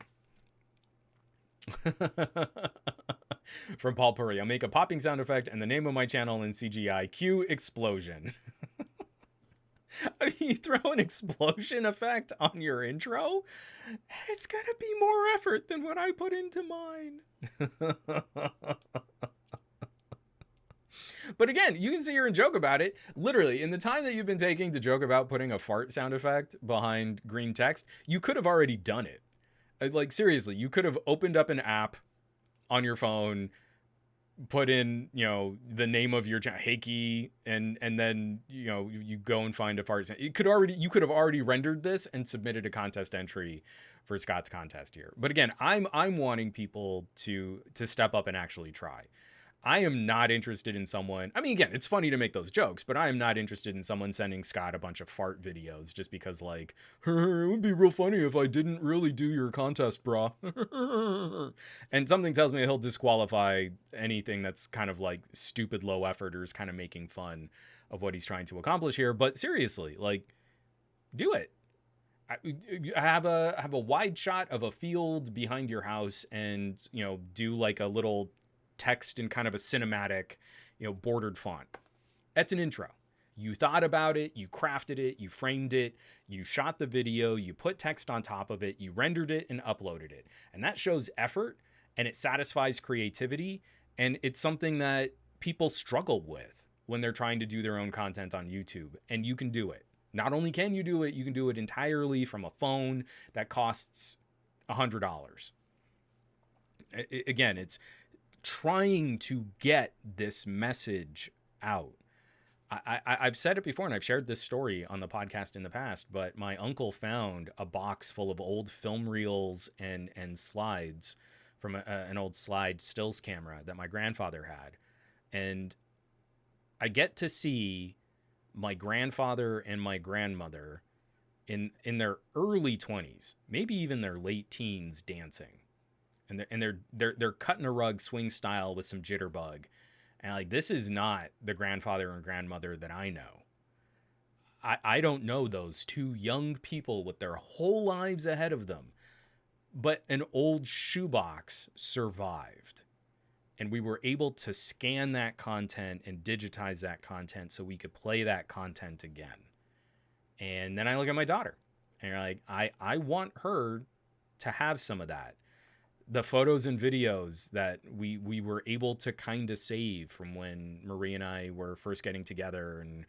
From Paul Puri, I'll make a popping sound effect and the name of my channel in CGI. Cue explosion. You throw an explosion effect on your intro, it's gonna be more effort than what I put into mine. But again, you can sit here and joke about it. Literally, in the time that you've been taking to joke about putting a fart sound effect behind green text, you could have already done it. Like, seriously, you could have opened up an app on your phone, put in, the name of your channel, Heiki, and then, you go and find a fart sound. You could have already rendered this and submitted a contest entry for Scott's contest here. But again, I'm wanting people to step up and actually try. I am not interested in someone, I mean, again, it's funny to make those jokes, but I am not interested in someone sending Scott a bunch of fart videos just because, like, it would be real funny if I didn't really do your contest, brah. And something tells me he'll disqualify anything that's kind of like stupid low effort or is kind of making fun of what he's trying to accomplish here. But seriously, like, do it. I have a wide shot of a field behind your house and, do like a little text in kind of a cinematic, bordered font. That's an intro. You thought about it, you crafted it, you framed it, you shot the video, you put text on top of it, you rendered it and uploaded it. And that shows effort and it satisfies creativity. And it's something that people struggle with when they're trying to do their own content on YouTube. And you can do it. Not only can you do it, you can do it entirely from a phone that costs $100. Again, it's trying to get this message out. I've said it before and I've shared this story on the podcast in the past, but my uncle found a box full of old film reels and slides from an old slide stills camera that my grandfather had. And I get to see my grandfather and my grandmother in their early 20s, maybe even their late teens, dancing. And they're cutting a rug swing style with some jitterbug. And like, this is not the grandfather and grandmother that I know. I don't know those two young people with their whole lives ahead of them. But an old shoebox survived. And we were able to scan that content and digitize that content so we could play that content again. And then I look at my daughter and you're like, I want her to have some of that. The photos and videos that we were able to kind of save from when Marie and I were first getting together and,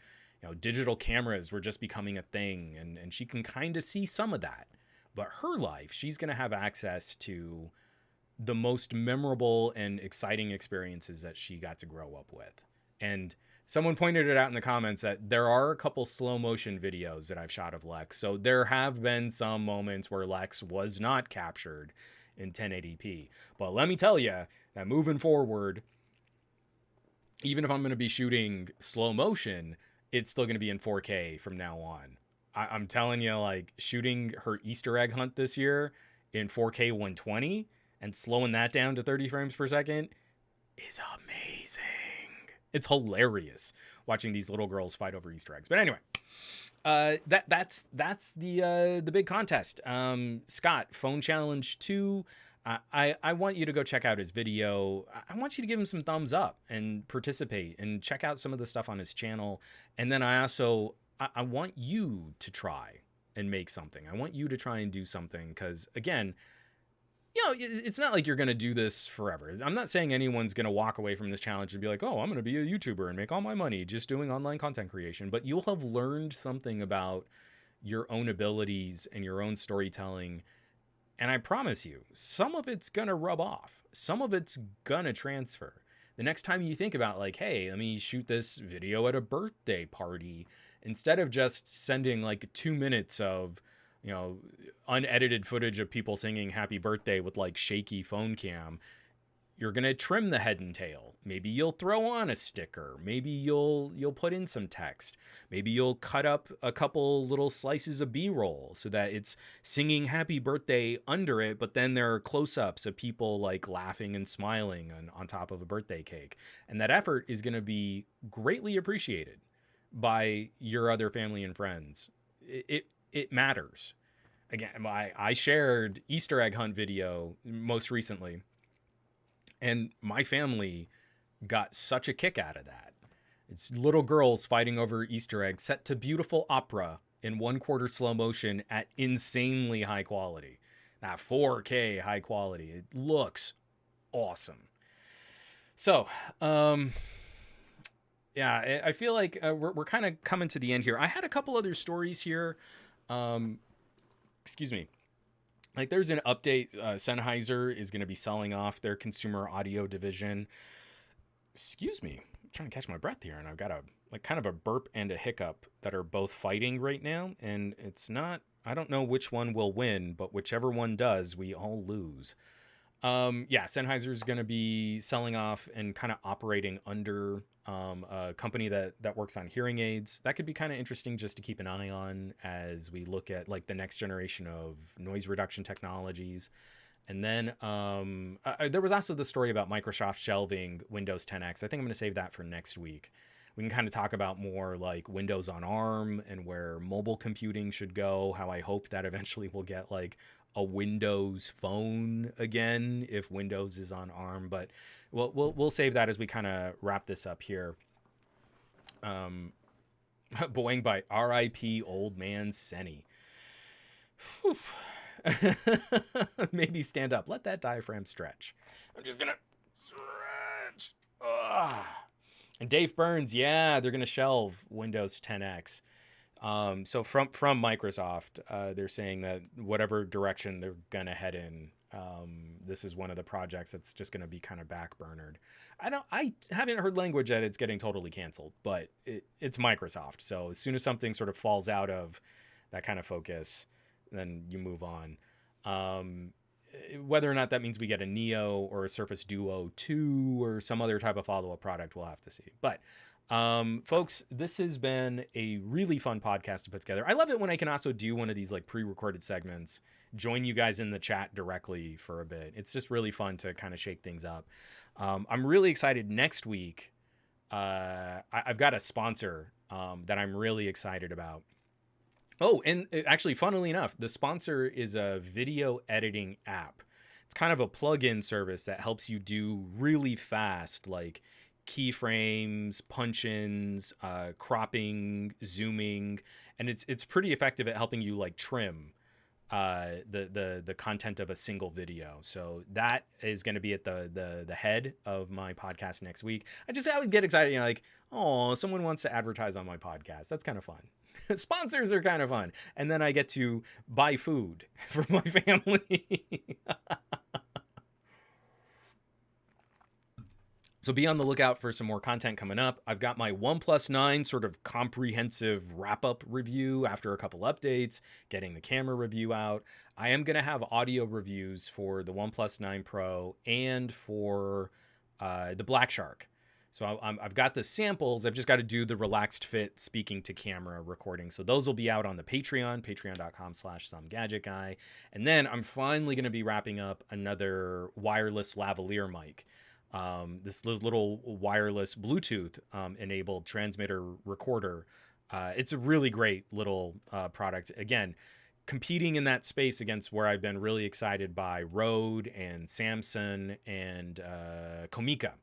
digital cameras were just becoming a thing, and she can kind of see some of that. But her life, she's going to have access to the most memorable and exciting experiences that she got to grow up with. And someone pointed it out in the comments that there are a couple slow motion videos that I've shot of Lex. So there have been some moments where Lex was not captured in 1080p. But let me tell you that moving forward, even if I'm going to be shooting slow motion, it's still going to be in 4K from now on. I'm telling you, like, shooting her Easter egg hunt this year in 4K 120 and slowing that down to 30 frames per second is amazing. It's hilarious watching these little girls fight over Easter eggs. But anyway, that's the big contest. Scott, Phone Challenge 2. I want you to go check out his video. I want you to give him some thumbs up and participate and check out some of the stuff on his channel. And then I want you to try and make something. I want you to try and do something because, again, it's not like you're going to do this forever. I'm not saying anyone's going to walk away from this challenge and be like, oh, I'm going to be a YouTuber and make all my money just doing online content creation. But you'll have learned something about your own abilities and your own storytelling. And I promise you, some of it's going to rub off. Some of it's going to transfer. The next time you think about, like, hey, let me shoot this video at a birthday party, instead of just sending like 2 minutes of, unedited footage of people singing happy birthday with like shaky phone cam, you're going to trim the head and tail. Maybe you'll throw on a sticker. Maybe you'll put in some text. Maybe you'll cut up a couple little slices of B-roll so that it's singing happy birthday under it, but then there are close-ups of people like laughing and smiling on top of a birthday cake. And that effort is going to be greatly appreciated by your other family and friends. It matters. Again, I shared Easter egg hunt video most recently, and my family got such a kick out of that. It's little girls fighting over Easter eggs set to beautiful opera in 1/4 slow motion at insanely high quality. Now, 4K high quality. It looks awesome. So, yeah, I feel like we're kind of coming to the end here. I had a couple other stories here. Excuse me. Like, there's an update. Sennheiser is going to be selling off their consumer audio division. Excuse me. I'm trying to catch my breath here, and I've got kind of a burp and a hiccup that are both fighting right now. And it's not, I don't know which one will win, but whichever one does, we all lose. Sennheiser is going to be selling off and kind of operating under a company that works on hearing aids. That could be kind of interesting just to keep an eye on as we look at like the next generation of noise reduction technologies. And then there was also the story about Microsoft shelving Windows 10X. I think I'm going to save that for next week. We can kind of talk about more like Windows on ARM and where mobile computing should go, how I hope that eventually we'll get like a Windows phone again if Windows is on ARM. But we'll save that as we kind of wrap this up here. Boeing by RIP Old Man Senny. Maybe stand up. Let that diaphragm stretch. I'm just gonna stretch. And Dave Burns, yeah, they're gonna shelve Windows 10X. So from Microsoft, they're saying that whatever direction they're gonna head in, this is one of the projects that's just gonna be kind of backburnered. I haven't heard language that it's getting totally canceled, but it's Microsoft. So as soon as something sort of falls out of that kind of focus, then you move on. Whether or not that means we get a Neo or a Surface Duo 2 or some other type of follow-up product, we'll have to see. But folks, this has been a really fun podcast to put together. I love it when I can also do one of these like pre-recorded segments, join you guys in the chat directly for a bit. It's just really fun to kind of shake things up. I'm really excited next week. I've got a sponsor that I'm really excited about. Oh, and actually, funnily enough, the sponsor is a video editing app. It's kind of a plug-in service that helps you do really fast, like keyframes, punch-ins, cropping, zooming, and it's pretty effective at helping you like trim the content of a single video. So that is going to be at the head of my podcast next week. I would get excited, you know, like, oh, someone wants to advertise on my podcast. That's kind of fun. Sponsors are kind of fun. And then I get to buy food for my family. So be on the lookout for some more content coming up. I've got my OnePlus 9 sort of comprehensive wrap-up review after a couple updates, getting the camera review out. I am going to have audio reviews for the OnePlus 9 Pro and for the Black Shark. So I've got the samples. I've just got to do the relaxed fit speaking to camera recording. So those will be out on the Patreon, patreon.com/SomeGadgetGuy. And then I'm finally going to be wrapping up another wireless lavalier mic. This little wireless Bluetooth enabled transmitter recorder. It's a really great little product. Again, competing in that space against where I've been really excited by Rode and Samsung and Comica.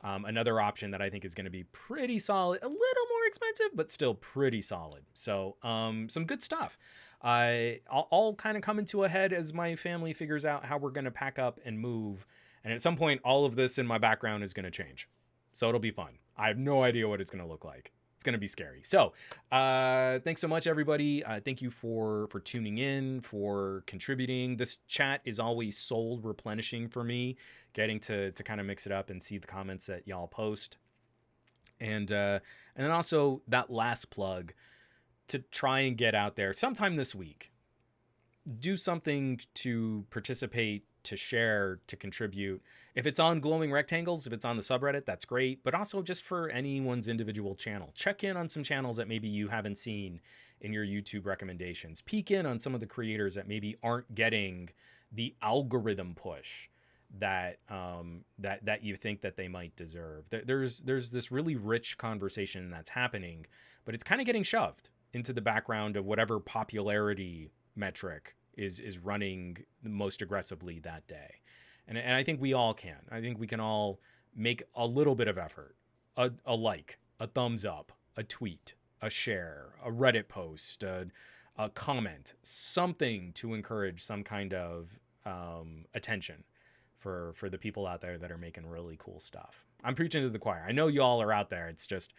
Another option that I think is going to be pretty solid, a little more expensive, but still pretty solid. So some good stuff. I'll kind of come into a head as my family figures out how we're going to pack up and move. And at some point, all of this in my background is going to change. So it'll be fun. I have no idea what it's going to look like. It's going to be scary. So thanks so much, everybody. Thank you for tuning in, for contributing. This chat is always soul replenishing for me, getting to kind of mix it up and see the comments that y'all post. And then also that last plug to try and get out there sometime this week. Do something to participate, to share, to contribute. If it's on Glowing Rectangles, if it's on the subreddit, that's great. But also just for anyone's individual channel. Check in on some channels that maybe you haven't seen in your YouTube recommendations. Peek in on some of the creators that maybe aren't getting the algorithm push that that you think that they might deserve. There's this really rich conversation that's happening, but it's kind of getting shoved into the background of whatever popularity metric is running most aggressively that day. And I think we all can. I think we can all make a little bit of effort. A like, a thumbs up, a tweet, a share, a Reddit post, a comment, something to encourage some kind of attention for the people out there that are making really cool stuff. I'm preaching to the choir. I know y'all are out there. It's just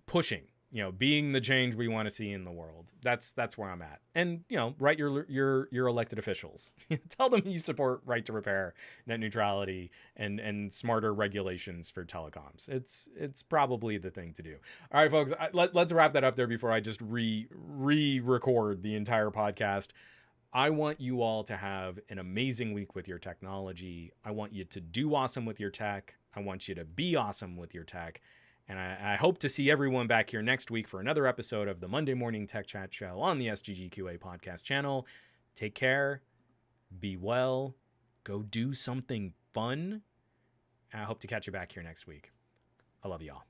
pushing, you know, being the change we want to see in the world. That's where I'm at. And, you know, write your elected officials. Tell them you support right to repair, net neutrality, and smarter regulations for telecoms. It's probably the thing to do. All right, folks, let's wrap that up there before I just re-record the entire podcast. I want you all to have an amazing week with your technology. I want you to do awesome with your tech. I want you to be awesome with your tech. And I hope to see everyone back here next week for another episode of the Monday Morning Tech Chat Show on the SGGQA podcast channel. Take care. Be well. Go do something fun. And I hope to catch you back here next week. I love you all.